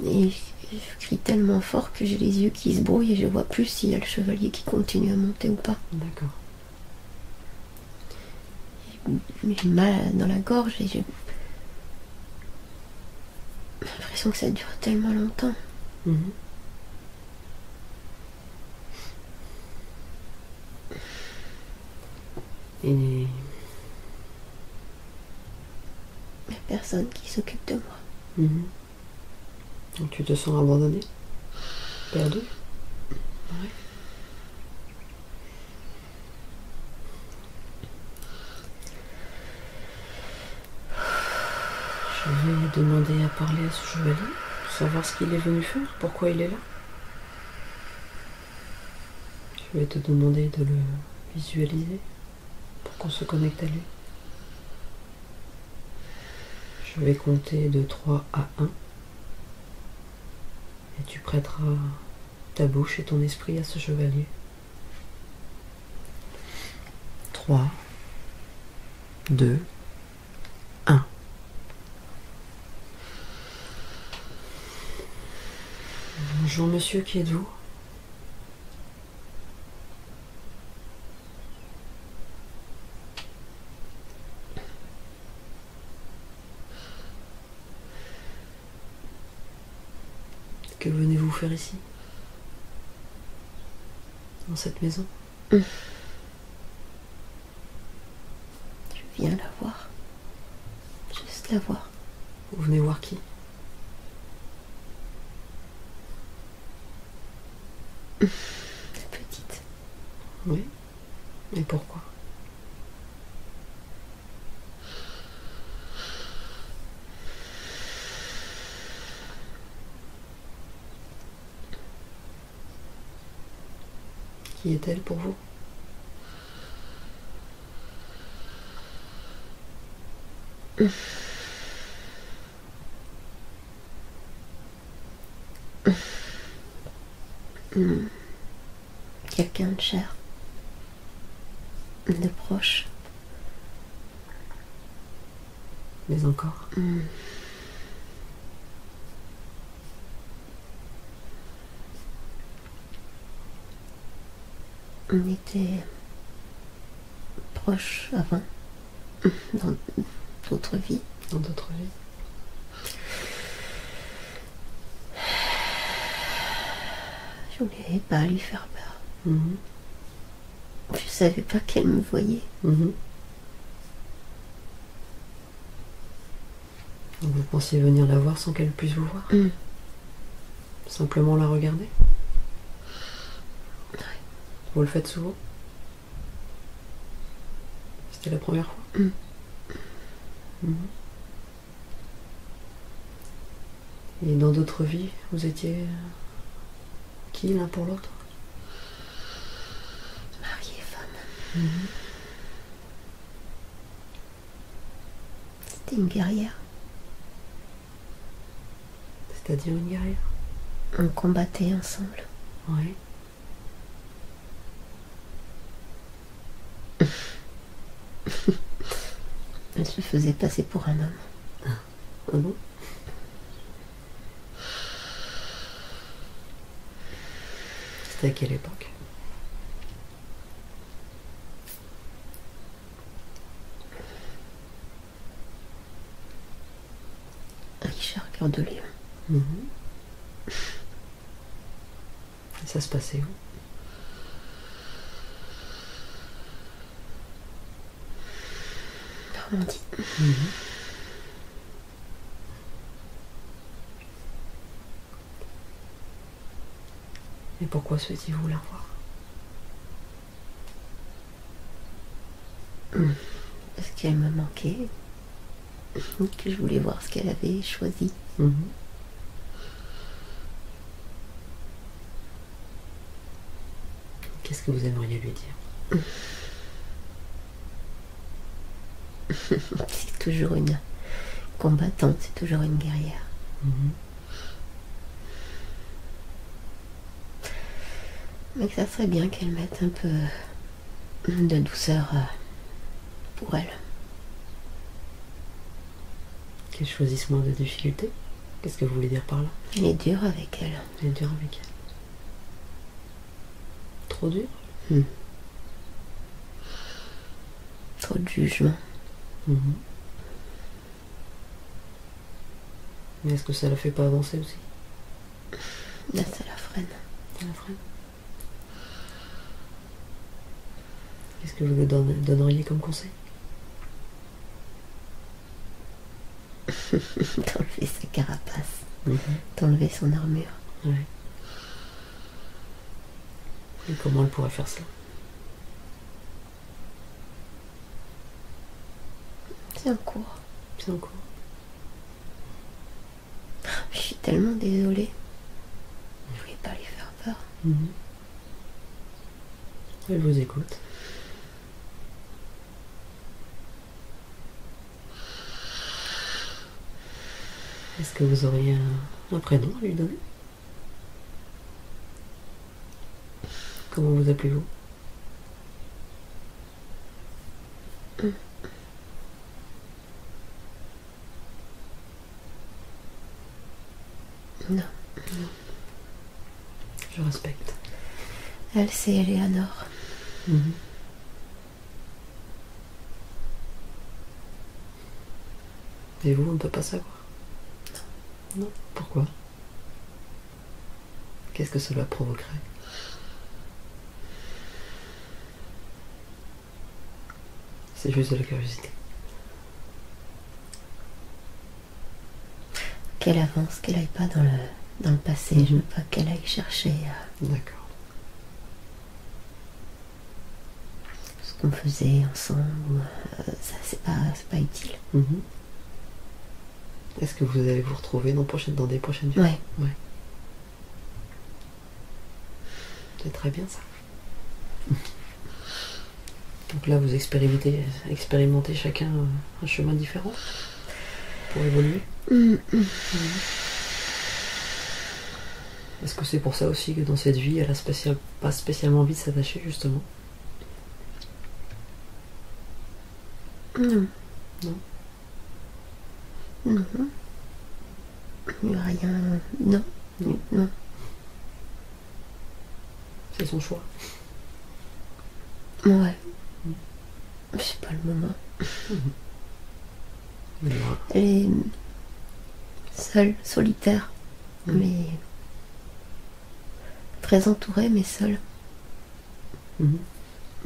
Et je crie tellement fort que j'ai les yeux qui se brouillent et je vois plus s'il y a le chevalier qui continue à monter ou pas. D'accord. J'ai mal dans la gorge et j'ai l'impression que ça dure tellement longtemps. Et il n'y a personne qui s'occupe de moi. Donc tu te sens abandonné, perdu. Ouais. Je vais demander à parler à ce chevalier, savoir ce qu'il est venu faire, pourquoi il est là. Je vais te demander de le visualiser pour qu'on se connecte à lui. Je vais compter de 3 à 1 et tu prêteras ta bouche et ton esprit à ce chevalier. 3, 2, 1. Bonjour monsieur, qui êtes-vous? Que venez-vous faire ici? Dans cette maison? Je viens la voir. Juste la voir. Vous venez voir qui? La petite. Oui. Et pourquoi? Qui est-elle pour vous? Quelqu'un de cher. De proche. Mais encore? On était proches avant, dans d'autres vies. Dans d'autres vies? Je voulais pas lui faire peur. Mhm. Je savais pas qu'elle me voyait. Mhm. Donc vous pensiez venir la voir sans qu'elle puisse vous voir? Simplement la regarder? Ouais. Vous le faites souvent? C'était la première fois? Mhm. Et dans d'autres vies, vous étiez qui l'un pour l'autre? Mari et femme. Mhm. C'était une guerrière. C'est-à-dire une guerrière? On combattait ensemble. Oui. Elle se faisait passer pour un homme. Ah bon? C'était à quelle époque? Richard Cœur de Lion. Mhm. Et ça se passait où? Normandie. Mhm. Et pourquoi souhaitiez-vous la voir? Parce qu'elle me manquait. Que je voulais voir ce qu'elle avait choisi. Mhm. Qu'est-ce que vous aimeriez lui dire? C'est toujours une combattante, c'est toujours une guerrière. Mhm. Mais que ça serait bien qu'elle mette un peu de douceur pour elle. Qu'elle choisisse moins de difficultés? Qu'est-ce que vous voulez dire par là? Elle est dure avec elle. Elle est dure avec elle. Trop dur? Trop de jugement. Mhm. Mais est-ce que ça la fait pas avancer aussi? Là, ça la freine. Ça la freine? Qu'est-ce que vous lui donneriez comme conseil? D'enlever sa carapace. Mhm. d'enlever son armure. Ouais. Et comment elle pourrait faire ça? C'est en cours. C'est en cours. Je suis tellement désolée. Je voulais pas lui faire peur. Elle vous écoute. Est-ce que vous auriez un prénom à lui donner? Comment vous appelez-vous? Non. Je respecte. Elle, c'est Eleanor. Et vous, on ne peut pas savoir? Non. Non. Pourquoi? Qu'est-ce que cela provoquerait? C'est juste de la curiosité. Qu'elle avance, qu'elle aille pas dans le passé. Je veux pas qu'elle aille chercher D'accord. ce qu'on faisait ensemble. Ça, c'est pas utile. Est-ce que vous allez vous retrouver dans des prochaines vies? Ouais. C'est très bien ça. Donc là, vous expérimentez chacun un chemin différent pour évoluer. Est-ce que c'est pour ça aussi que dans cette vie, elle a pas spécialement envie de s'attacher, justement? Non. Non. Non. Il n'y a rien. Non. Non. C'est son choix. Ouais. C'est pas le moment. Elle est seule, solitaire, mais très entourée, mais seule.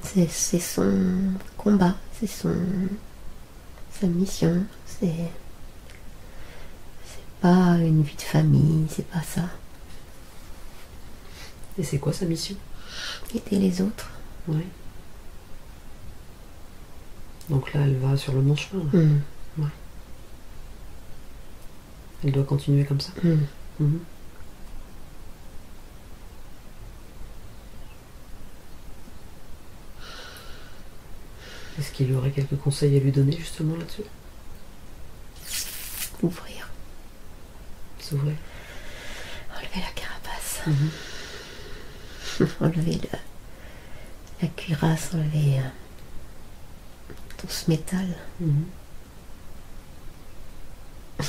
C'est son combat, c'est sa mission. C'est pas une vie de famille, c'est pas ça. Et c'est quoi sa mission? Aider les autres. Oui. Donc là, elle va sur le bon chemin. Là. Ouais. Elle doit continuer comme ça. Est-ce qu'il y aurait quelques conseils à lui donner justement là-dessus? Ouvrir. S'ouvrir. Enlever la carapace. Enlever la cuirasse, enlever tout ce métal.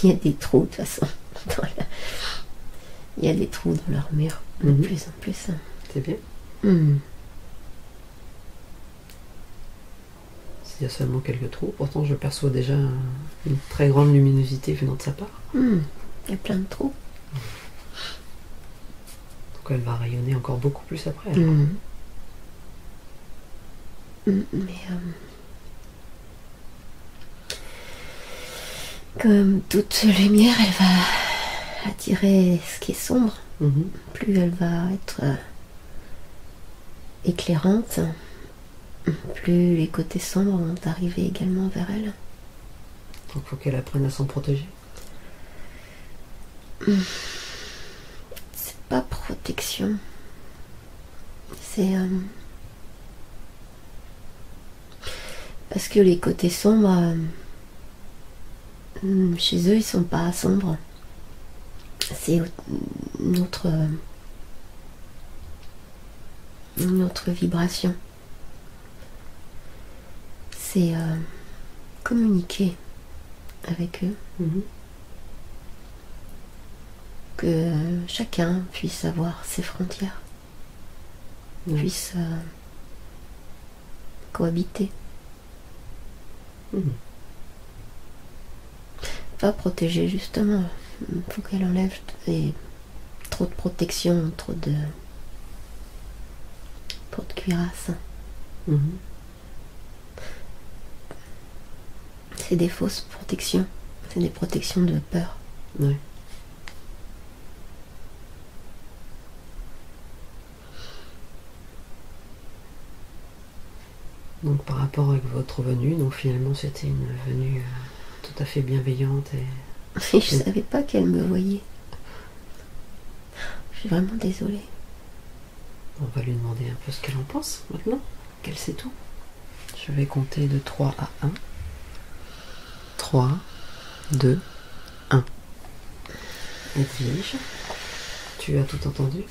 Il y a des trous de toute façon. Il y a des trous dans l'armure, de plus en plus. C'est bien. S'il y a seulement quelques trous, pourtant je perçois déjà une très grande luminosité venant de sa part. Il y a plein de trous. Donc elle va rayonner encore beaucoup plus après. Mais comme toute lumière, elle va attirer ce qui est sombre. Plus elle va être éclairante, plus les côtés sombres vont arriver également vers elle. Donc il faut qu'elle apprenne à s'en protéger. C'est pas protection. C'est parce que les côtés sombres, chez eux, ils sont pas sombres. C'est une autre vibration. C'est communiquer avec eux. Que chacun puisse avoir ses frontières, puisse cohabiter. Pas protéger, justement. Il faut qu'elle enlève trop de protection, trop de cuirasse. C'est des fausses protections. C'est des protections de peur. Ouais. Donc par rapport avec votre venue, donc finalement c'était une venue tout à fait bienveillante Et je savais pas qu'elle me voyait. Je suis vraiment désolée. On va lui demander un peu ce qu'elle en pense maintenant, qu'elle sait tout. Je vais compter de 3 à 1. 3, 2, 1. Edwige, tu as tout entendu?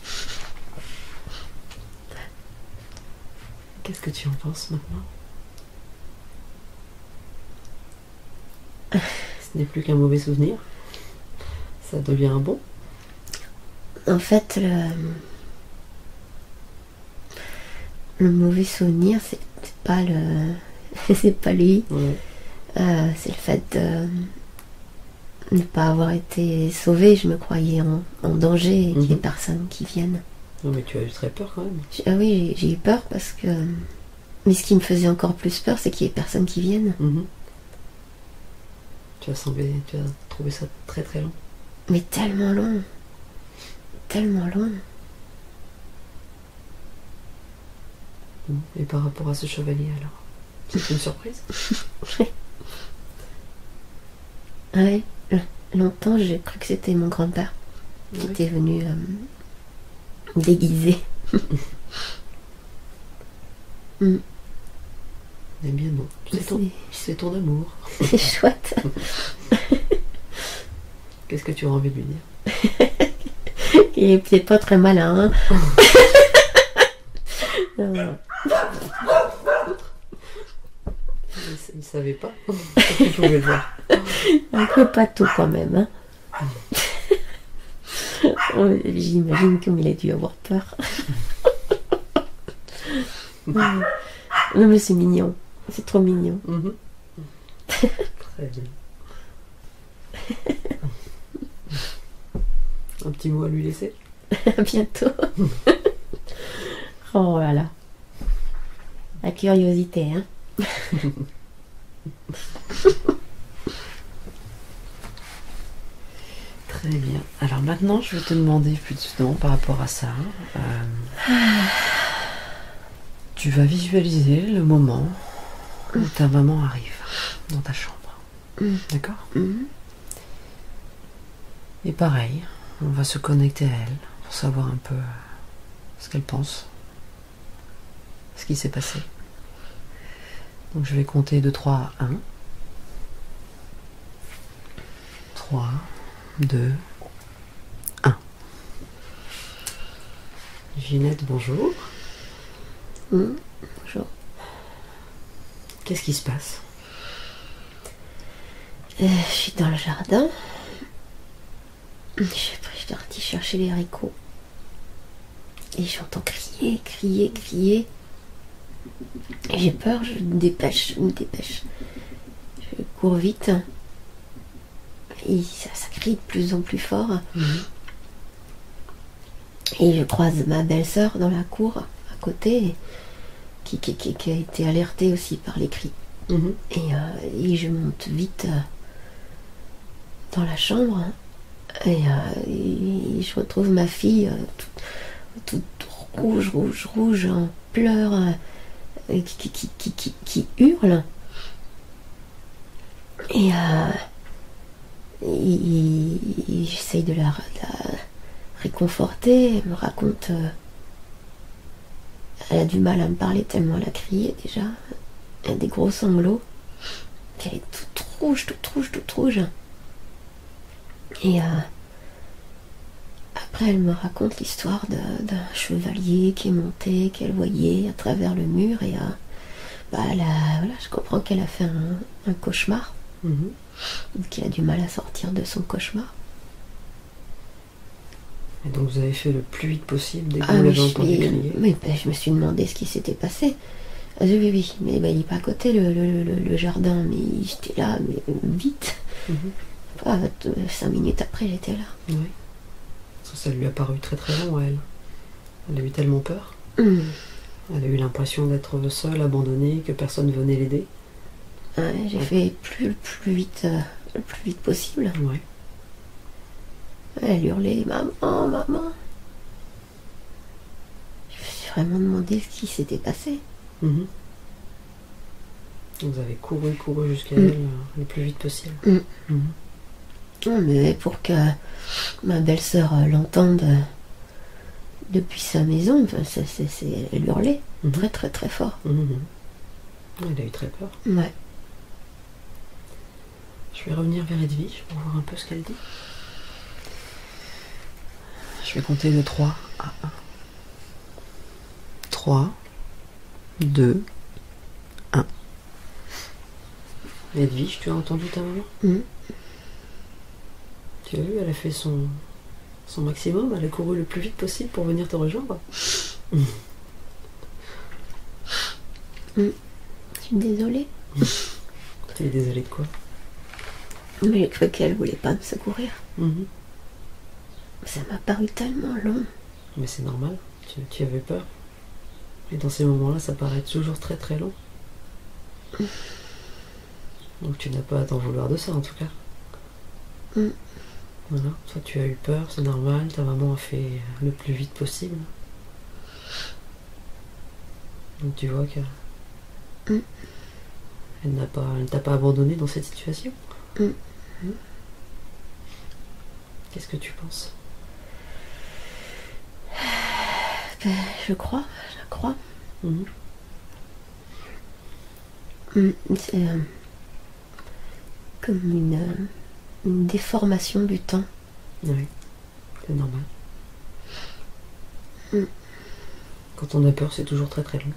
Qu'est-ce que tu en penses maintenant? Ce n'est plus qu'un mauvais souvenir. Ça devient un bon. En fait, le mauvais souvenir, c'est pas le, c'est pas lui. Ouais. C'est le fait de ne pas avoir été sauvée. Je me croyais en danger et qu'il n'y ait personne qui vienne. Non mais tu as eu très peur quand même. Ah oui, j'ai eu peur parce que... Mais ce qui me faisait encore plus peur, c'est qu'il n'y ait personne qui vienne. Tu as trouvé ça très très long. Mais tellement long. Tellement long. Et par rapport à ce chevalier alors? C'est une surprise? Ouais, longtemps j'ai cru que c'était mon grand-père qui était venu déguisé. Eh bien non, c'est ton amour. C'est chouette. Qu'est-ce que tu as envie de lui dire? Il est peut-être pas très malin. Hein. Non. Il savait pas. Tu pouvais le voir. Un peu pâteau quand même. Hein. J'imagine comme il a dû avoir peur. Non mais c'est mignon. C'est trop mignon. Très bien. Un petit mot à lui laisser? À bientôt. Oh là là. La curiosité, hein. Très bien. Alors maintenant, je vais te demander plus justement par rapport à ça. Tu vas visualiser le moment où ta maman arrive dans ta chambre. D'accord? Et pareil, on va se connecter à elle pour savoir un peu ce qu'elle pense, ce qui s'est passé. Donc je vais compter de 3 à 1. 3, 2, 1. Ginette, bonjour. Bonjour. Qu'est-ce qui se passe? Je suis dans le jardin. Je suis partie chercher les haricots. Et j'entends crier, crier, crier. Et j'ai peur, je me dépêche. Je cours vite. Et ça crie de plus en plus fort. Et je croise ma belle-sœur dans la cour à côté, qui a été alertée aussi par les cris. Et je monte vite dans la chambre. Et je retrouve ma fille toute rouge, en pleurs, qui hurle. Et j'essaye de la réconforter. Elle me raconte... elle a du mal à me parler tellement elle a crié déjà. Elle a des gros sanglots. Elle est toute rouge. Et après elle me raconte l'histoire d'un chevalier qui est monté, qu'elle voyait à travers le mur. Et voilà, je comprends qu'elle a fait un cauchemar. Qu'elle a du mal à sortir de son cauchemar. Et donc vous avez fait le plus vite possible dès que vous l'avez entendu crier? Oui, je me suis demandé ce qui s'était passé. Oui, mais il n'est pas à côté le jardin, mais j'étais là, mais vite. 5 minutes après, j'étais là. Oui. Ça lui a paru très très long à elle. Elle a eu tellement peur. Elle a eu l'impression d'être seule, abandonnée, que personne ne venait l'aider. J'ai fait le plus vite possible. Ouais. Elle hurlait maman. Je me suis vraiment demandé ce qui s'était passé. Vous avez couru jusqu'à elle le plus vite possible. Non, mais pour que ma belle-sœur l'entende depuis sa maison, elle hurlait très très très fort. Elle a eu très peur. Ouais. Je vais revenir vers Edwige pour voir un peu ce qu'elle dit. Je vais compter de 3 à 1. 3, 2, 1. Edwige, tu as entendu ta maman? Tu as vu, elle a fait son maximum, elle a couru le plus vite possible pour venir te rejoindre. Je suis désolée. Tu es désolée de quoi? Mais j'ai cru qu'elle voulait pas me secourir. Ça m'a paru tellement long. Mais c'est normal, tu avais peur. Et dans ces moments-là, ça paraît toujours très très long. Donc tu n'as pas à t'en vouloir de ça en tout cas. Voilà, toi tu as eu peur, c'est normal, ta maman a fait le plus vite possible. Donc tu vois que elle ne t'a pas abandonné dans cette situation. Qu'est-ce que tu penses? Je crois. C'est comme une déformation du temps. Oui, c'est normal. Quand on a peur, c'est toujours très très long.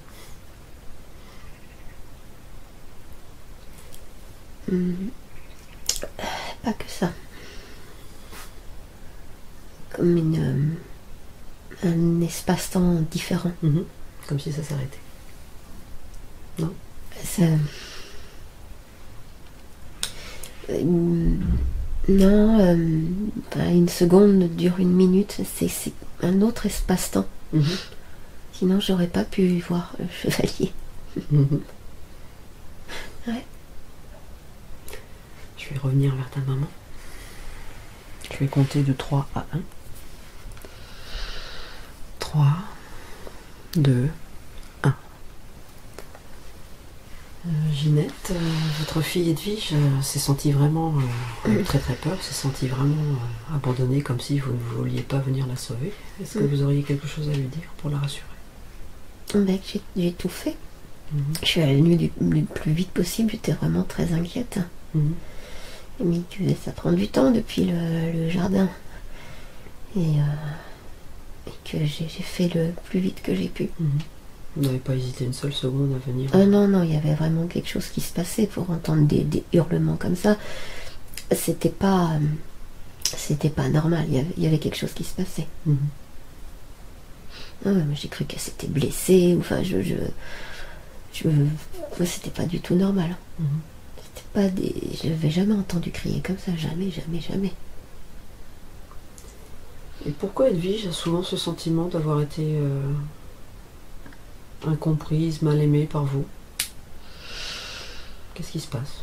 Pas que ça. Comme un espace-temps différent. Comme si ça s'arrêtait. Non? Ça... Non, une seconde dure une minute, c'est un autre espace-temps. Sinon, j'aurais pas pu voir le chevalier. Ouais. Je vais revenir vers ta maman. Je vais compter de 3 à 1. 3, 2, 1. Ginette, votre fille Edwige s'est sentie vraiment très très peur, s'est sentie vraiment abandonnée, comme si vous ne vouliez pas venir la sauver. Est-ce que vous auriez quelque chose à lui dire pour la rassurer? J'ai tout fait. Je suis venue du plus vite possible, j'étais vraiment très inquiète. Mais que ça prend du temps depuis le jardin. Et que j'ai fait le plus vite que j'ai pu. Vous n'avez pas hésité une seule seconde à venir? Non, il y avait vraiment quelque chose qui se passait pour entendre des hurlements comme ça. C'était pas normal, il y avait quelque chose qui se passait. Mais j'ai cru qu'elle s'était blessée, enfin c'était pas du tout normal. C'était pas je n'avais jamais entendu crier comme ça, jamais. Et pourquoi Edwige a souvent ce sentiment d'avoir été incomprise, mal aimée par vous? Qu'est-ce qui se passe?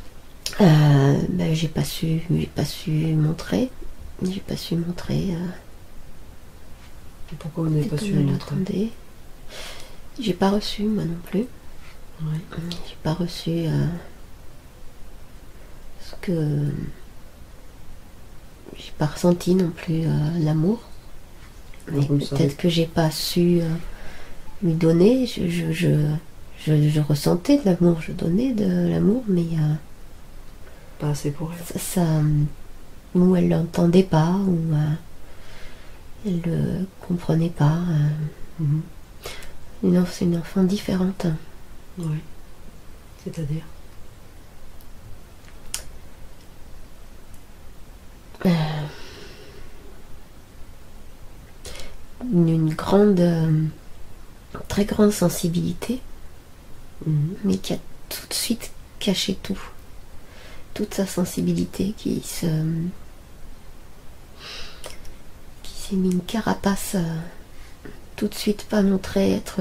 J'ai pas su montrer. Et pourquoi vous n'avez pas su le montrer? J'ai pas reçu, moi non plus. Ouais. J'ai pas reçu ce que j'ai pas ressenti non plus l'amour. Mais peut-être que j'ai pas su lui donner. Je ressentais de l'amour, je donnais de l'amour, mais pas assez pour elle. Ou elle l'entendait pas, ou elle le comprenait pas. C'est une enfant différente. Oui. C'est-à-dire? Une très grande sensibilité, mais qui a tout de suite caché tout. Toute sa sensibilité qui s'est mis une carapace, tout de suite pas montrée être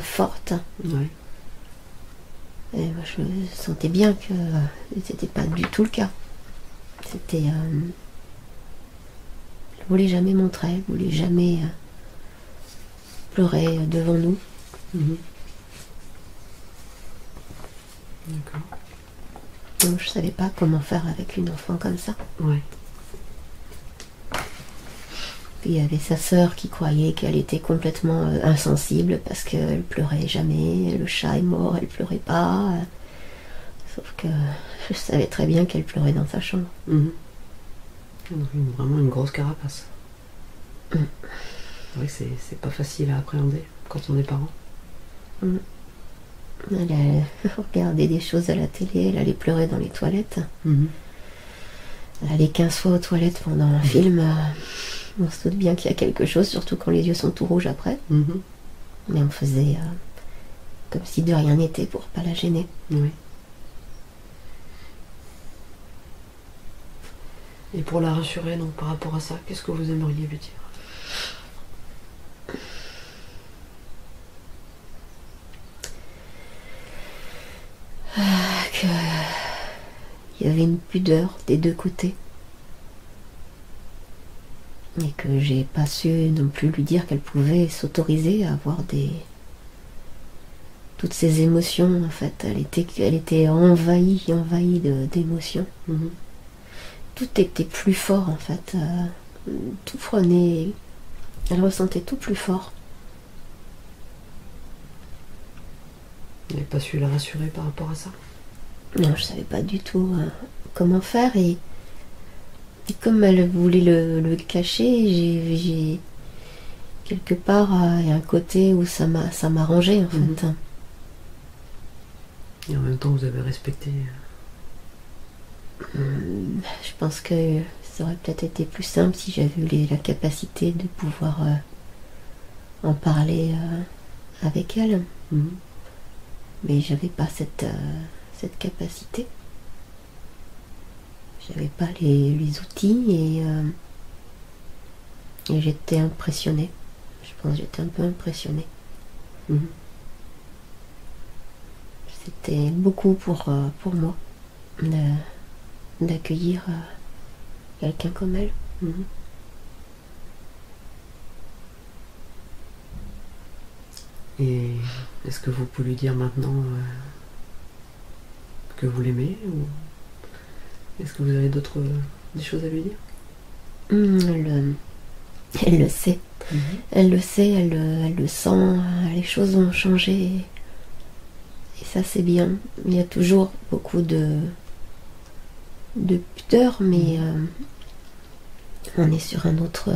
forte. Ouais. Et moi je sentais bien que c'était pas du tout le cas. C'était elle voulait jamais montrer, elle voulait jamais pleurer devant nous. D'accord. Donc je savais pas comment faire avec une enfant comme ça. Ouais. Puis il y avait sa sœur qui croyait qu'elle était complètement insensible parce qu'elle pleurait jamais, le chat est mort, elle pleurait pas. Sauf que je savais très bien qu'elle pleurait dans sa chambre. Donc, vraiment une grosse carapace. C'est vrai que c'est pas facile à appréhender quand on est parent. Elle regardait des choses à la télé, elle allait pleurer dans les toilettes. Elle allait 15 fois aux toilettes pendant un film. On se doute bien qu'il y a quelque chose, surtout quand les yeux sont tout rouges après. Mais on faisait comme si de rien n'était pour pas la gêner. Oui. Et pour la rassurer, donc, par rapport à ça, qu'est-ce que vous aimeriez lui dire? Il y avait une pudeur des deux côtés. Et que j'ai pas su non plus lui dire qu'elle pouvait s'autoriser à avoir toutes ces émotions, en fait. Elle était envahie d'émotions. Tout était plus fort, en fait. Tout prenait... Elle ressentait tout plus fort. Vous n'avez pas su la rassurer par rapport à ça? Non, je savais pas du tout comment faire. Et comme elle voulait le cacher, j'ai quelque part il y a un côté où ça m'arrangeait, en fait. Et en même temps, vous avez respecté... Je pense que ça aurait peut-être été plus simple si j'avais eu la capacité de pouvoir en parler avec elle. Mais j'avais pas cette capacité. J'avais pas les outils et j'étais impressionnée. Je pense que j'étais un peu impressionnée. C'était beaucoup pour moi d'accueillir quelqu'un comme elle. Et est-ce que vous pouvez lui dire maintenant que vous l'aimez, ou est-ce que vous avez des choses à lui dire? Elle le sait. Elle le sait, elle le sent. Les choses ont changé. Et ça, c'est bien. Il y a toujours beaucoup de pudeur, mais on est sur un autre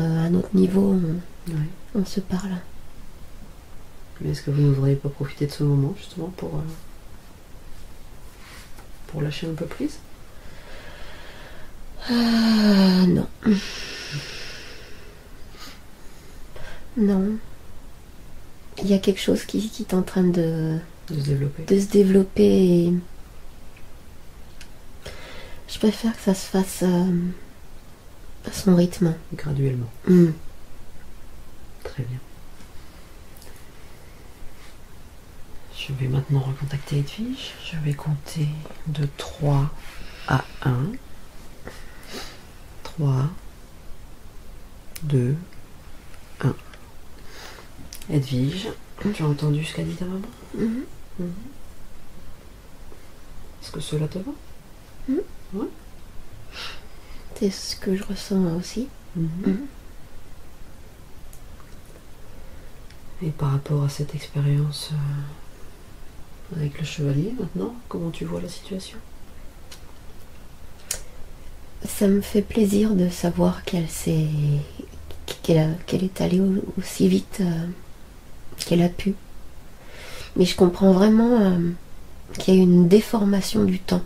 niveau. On se parle. Mais est-ce que vous ne voudriez pas profiter de ce moment, justement, pour lâcher un peu prise? Non. Non. Il y a quelque chose qui est en train de se développer. Et je préfère que ça se fasse à son rythme. Graduellement. Très bien. Je vais maintenant recontacter Edwige. Je vais compter de 3 à 1. 3, 2, 1. Edwige, tu as entendu ce qu'a dit ta maman? Est-ce que cela te va? Ouais. C'est ce que je ressens aussi. Et par rapport à cette expérience avec le chevalier, maintenant, comment tu vois la situation? Ça me fait plaisir de savoir qu'elle est allée aussi vite qu'elle a pu. Mais je comprends vraiment qu'il y a une déformation du temps.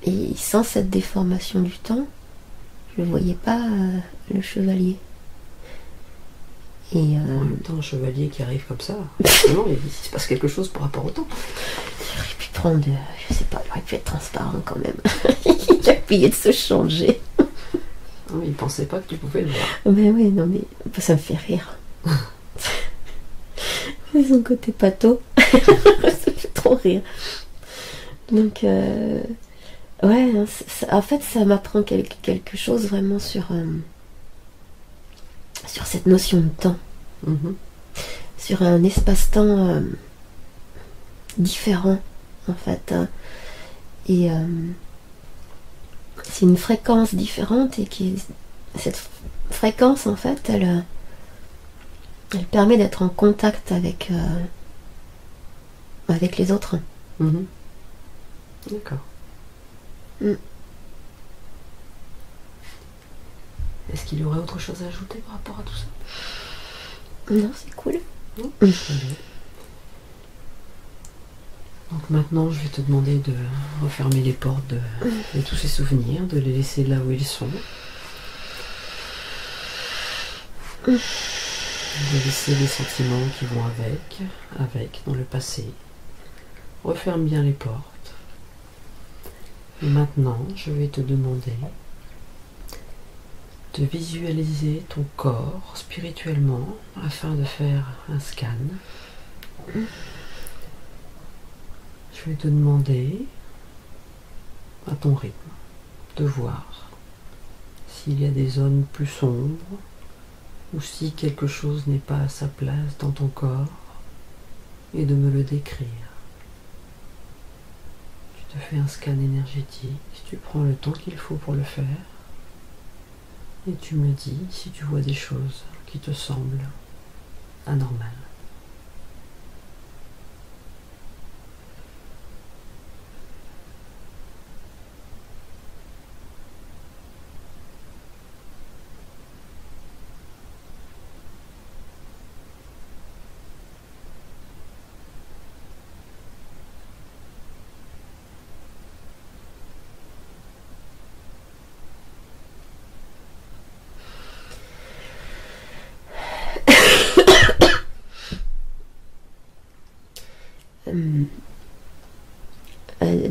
Et sans cette déformation du temps, je ne voyais pas le chevalier. Et en même temps, un chevalier qui arrive comme ça, non, il se passe quelque chose par rapport au temps. Il aurait pu prendre, je sais pas, il aurait pu être transparent quand même. Il a essayé de se changer. Non, il pensait pas que tu pouvais le voir. Mais oui, non mais ça me fait rire. C'est son côté pâteau. Ça me fait trop rire. Donc, ouais, en fait, ça m'apprend quelque chose vraiment sur cette notion de temps. sur un espace-temps différent en fait. Et c'est une fréquence différente et cette fréquence en fait elle permet d'être en contact avec les autres. Mhm. D'accord. Mm. Est-ce qu'il y aurait autre chose à ajouter par rapport à tout ça? Non, c'est cool. Non, très bien. Donc maintenant, je vais te demander de refermer les portes de tous ces souvenirs, de les laisser là où ils sont. De laisser les sentiments qui vont avec, dans le passé. Referme bien les portes. Et maintenant, je vais te demander de visualiser ton corps spirituellement afin de faire un scan. Je vais te demander, à ton rythme, de voir s'il y a des zones plus sombres ou si quelque chose n'est pas à sa place dans ton corps et de me le décrire. Tu te fais un scan énergétique, tu prends le temps qu'il faut pour le faire et tu me dis si tu vois des choses qui te semblent anormales.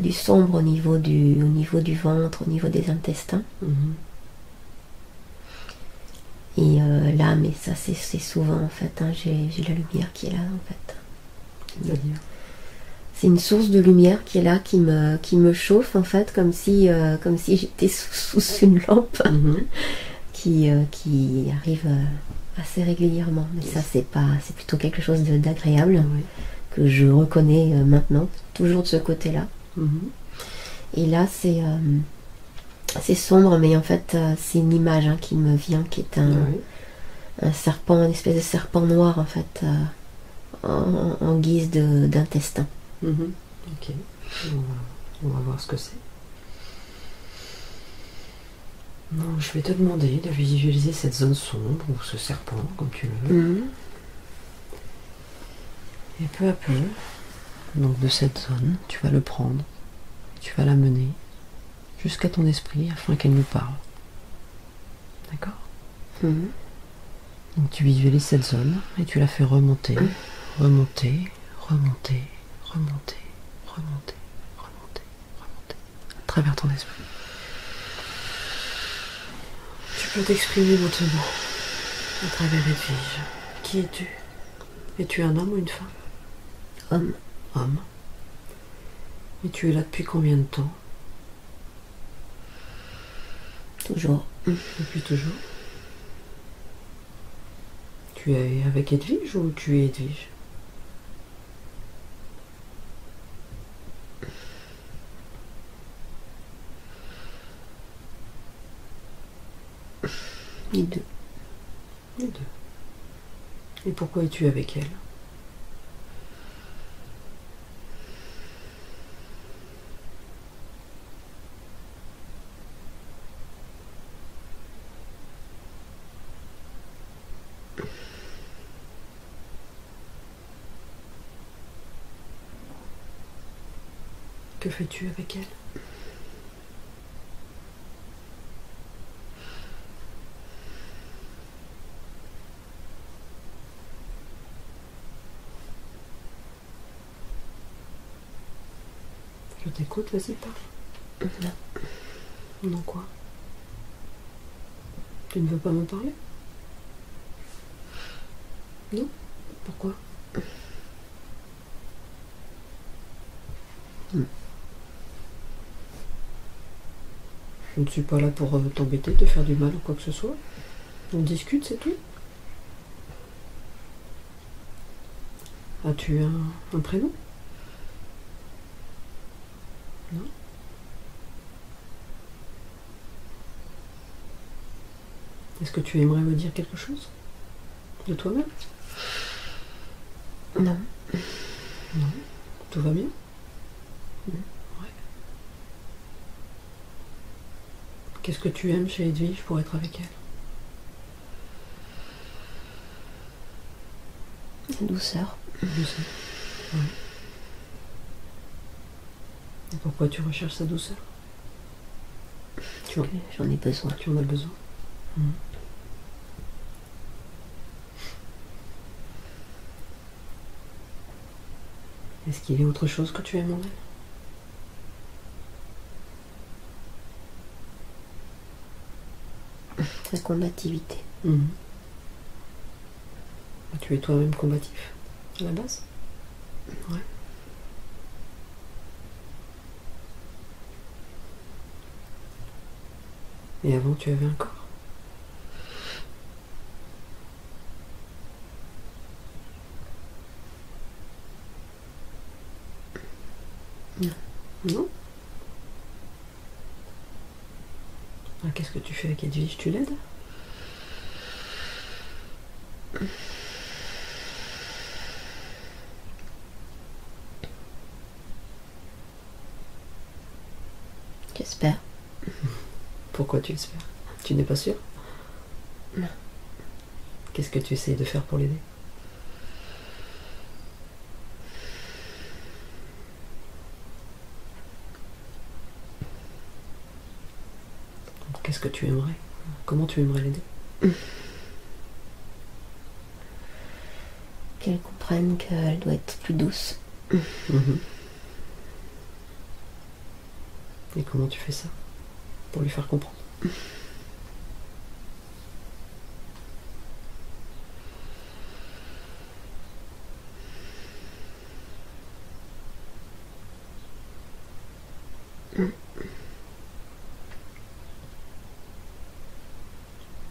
Du sombre au niveau du ventre, au niveau des intestins. Mhm. Et là, mais ça c'est souvent en fait, hein, j'ai la lumière qui est là en fait. C'est-à-dire ? C'est une source de lumière qui est là, qui me chauffe en fait, comme si j'étais sous une lampe Mhm. qui arrive assez régulièrement. Mais ça c'est plutôt quelque chose d'agréable Oui. que je reconnais maintenant, toujours de ce côté-là. Mhm. Et là c'est sombre, mais en fait c'est une image hein, qui me vient, qui est Oui. un serpent, une espèce de serpent noir en fait, en guise d'intestin. Mhm. Ok. On va voir ce que c'est. Donc, je vais te demander de visualiser cette zone sombre ou ce serpent, comme tu le veux. Mhm. Et peu à peu, donc de cette zone, tu vas le prendre, tu vas l'amener jusqu'à ton esprit afin qu'elle nous parle. D'accord ? Mhm. Donc tu visualises cette zone et tu la fais remonter, remonter, remonter, remonter, remonter, remonter, remonter, à travers ton esprit. Tu peux t'exprimer maintenant à travers Edwige. Qui es-tu ? Es-tu un homme ou une femme ? Homme. Homme. Et tu es là depuis combien de temps ? Toujours. Depuis toujours. Tu es avec Edwige ou tu es Edwige ? Les deux. Les deux. Et pourquoi es-tu avec elle ? Que fais-tu avec elle ? Je t'écoute, vas-y, parle. Non. Non quoi ? Tu ne veux pas me parler ? Non ? Pourquoi ? Je ne suis pas là pour t'embêter, te faire du mal ou quoi que ce soit. On discute, c'est tout. As-tu un prénom? Non? Est-ce que tu aimerais me dire quelque chose de toi-même? Non. Non. Tout va bien? Mm. Ouais. Qu'est-ce que tu aimes chez Edwige pour être avec elle? La douceur. Douceur. Ouais. Et pourquoi tu recherches sa douceur? J'en ai besoin. Tu en as besoin. Mm. Est-ce qu'il y a autre chose que tu aimes en elle? Sa combativité. Mm. Tu es toi-même combatif, à la base? Ouais. Et avant, tu avais un corps? Non. Non? Ah, qu'est-ce que tu fais avec Edwige? Tu l'aides? J'espère. Pourquoi tu l'espères? Tu n'es pas sûr? Non. Qu'est-ce que tu essayes de faire pour l'aider? Qu'est-ce que tu aimerais? Comment tu aimerais l'aider? Qu'elle comprenne qu'elle doit être plus douce. Mhm. Et comment tu fais ça? Pour lui faire comprendre?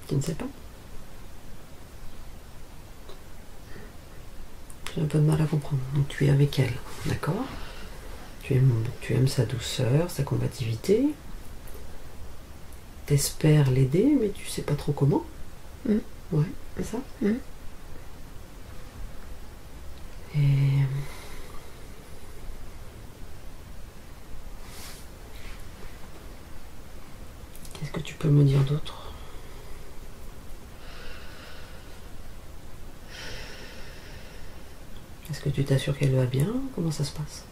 Tu ne sais pas? J'ai un peu de mal à comprendre. Donc tu es avec elle, d'accord? Tu aimes sa douceur, sa combativité. T'espères l'aider, mais tu sais pas trop comment. Mm. Ouais, c'est ça. Mm. Et qu'est-ce que tu peux me dire d'autre? Est-ce que tu t'assures qu'elle va bien? Comment ça se passe?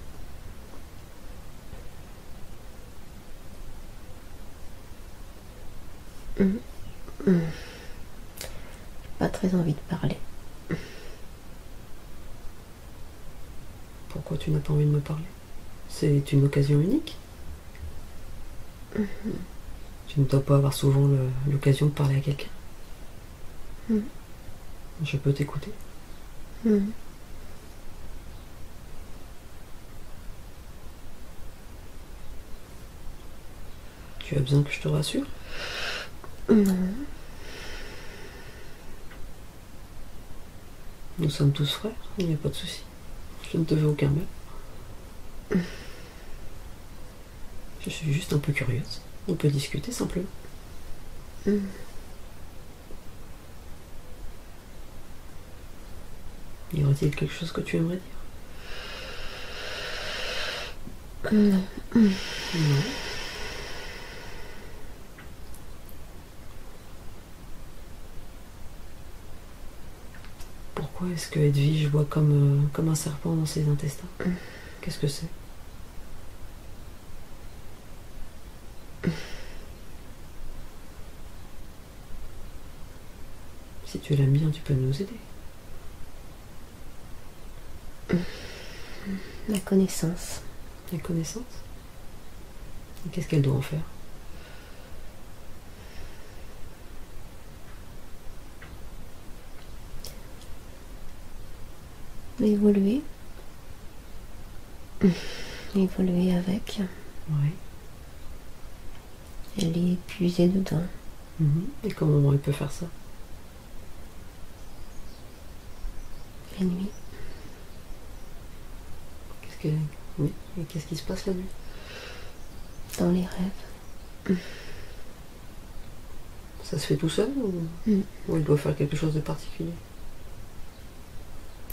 Pas très envie de parler. Pourquoi tu n'as pas envie de me parler? C'est une occasion unique? Tu ne dois pas avoir souvent l'occasion de parler à quelqu'un. Je peux t'écouter. Tu as besoin que je te rassure? Non. Nous sommes tous frères, il n'y a pas de souci. Je ne te veux aucun mal. Je suis juste un peu curieuse. On peut discuter simplement. Y aurait-il quelque chose que tu aimerais dire? Non. Non. Pourquoi est-ce que Edwige voit comme un serpent dans ses intestins? Qu'est-ce que c'est? Si tu l'aimes bien, tu peux nous aider. La connaissance. La connaissance? Et qu'est-ce qu'elle doit en faire? Évoluer. Évoluer avec. Oui. Elle est épuisée dedans. Et comment elle peut faire ça? La nuit. Oui. Et qu'est-ce qui se passe la nuit? Dans les rêves. Ça se fait tout seul ou il doit faire quelque chose de particulier?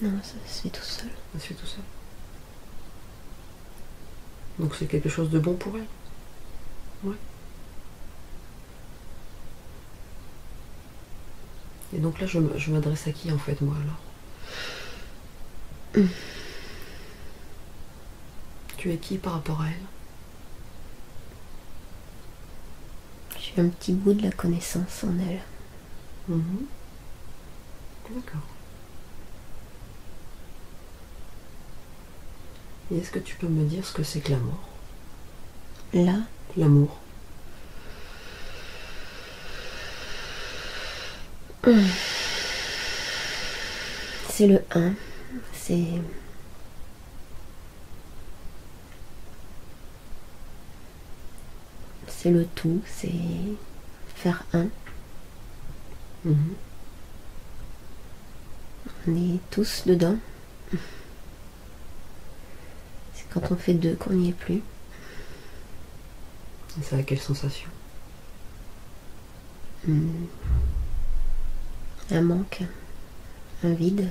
Non, ça se fait tout seul. Ça se fait tout seul. Donc c'est quelque chose de bon pour elle? Ouais. Et donc là, je m'adresse à qui en fait, moi alors? Tu es qui par rapport à elle? Je suis un petit bout de la connaissance en elle. D'accord. Et est-ce que tu peux me dire ce que c'est que l'amour? Là, L'amour. c'est le 1. C'est... C'est le tout, c'est faire un. On est tous dedans. C'est quand on fait deux qu'on n'y est plus. Et ça a quelle sensation? Un manque, un vide.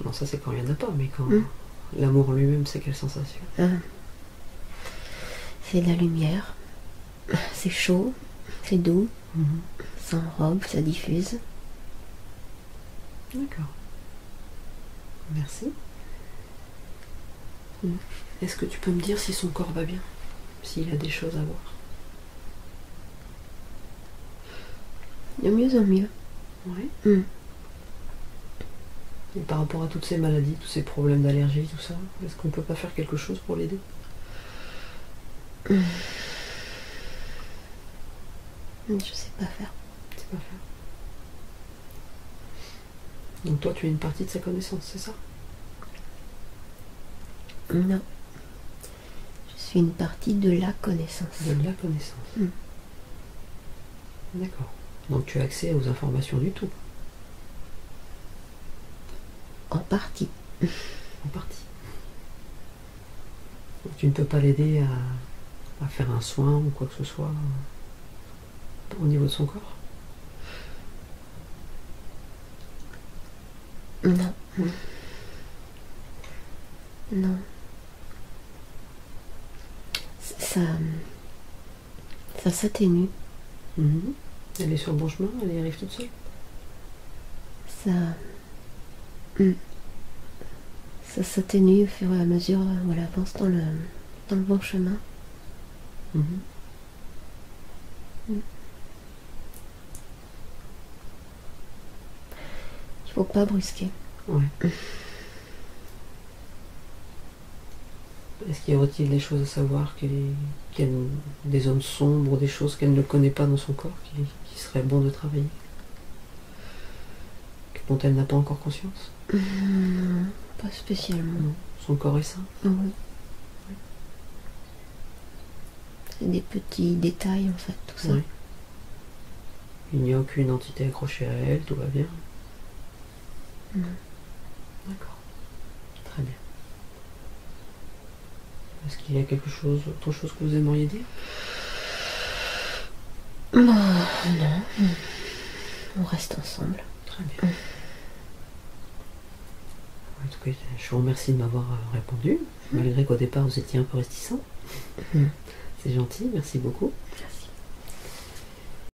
Non, ça c'est quand il n'y en a pas, mais quand l'amour en lui-même, c'est quelle sensation? C'est de la lumière, c'est chaud, c'est doux, ça enrobe, ça diffuse. D'accord. Merci. Est-ce que tu peux me dire si son corps va bien? S'il a des choses à voir? De mieux en mieux. Ouais. Et par rapport à toutes ces maladies, tous ces problèmes d'allergie, tout ça, est-ce qu'on peut pas faire quelque chose pour l'aider? Je sais pas faire. Tu sais pas faire. Donc toi, tu es une partie de sa connaissance, c'est ça? Non. Je suis une partie de la connaissance. De la connaissance. D'accord. Donc tu as accès aux informations du tout? En partie. En partie. Donc tu ne peux pas l'aider à faire un soin ou quoi que ce soit au niveau de son corps? Non. Non. Ça s'atténue. Elle est sur le bon chemin? Elle y arrive toute seule? Ça s'atténue au fur et à mesure où elle avance dans le bon chemin. Il faut pas brusquer. Ouais. Est-ce qu'il y aurait-il des choses à savoir, des zones sombres, des choses qu'elle ne connaît pas dans son corps, qui seraient bon de travailler, dont elle n'a pas encore conscience? Non, pas spécialement. Non. Son corps est sain? Oui. C'est des petits détails en fait, tout ça. Oui. Il n'y a aucune entité accrochée à elle, tout va bien? Non. D'accord. Très bien. Est-ce qu'il y a autre chose que vous aimeriez dire? Non. On reste ensemble. Très bien. En tout cas, je vous remercie de m'avoir répondu, malgré qu'au départ vous étiez un peu réticent. C'est gentil, merci beaucoup. Merci.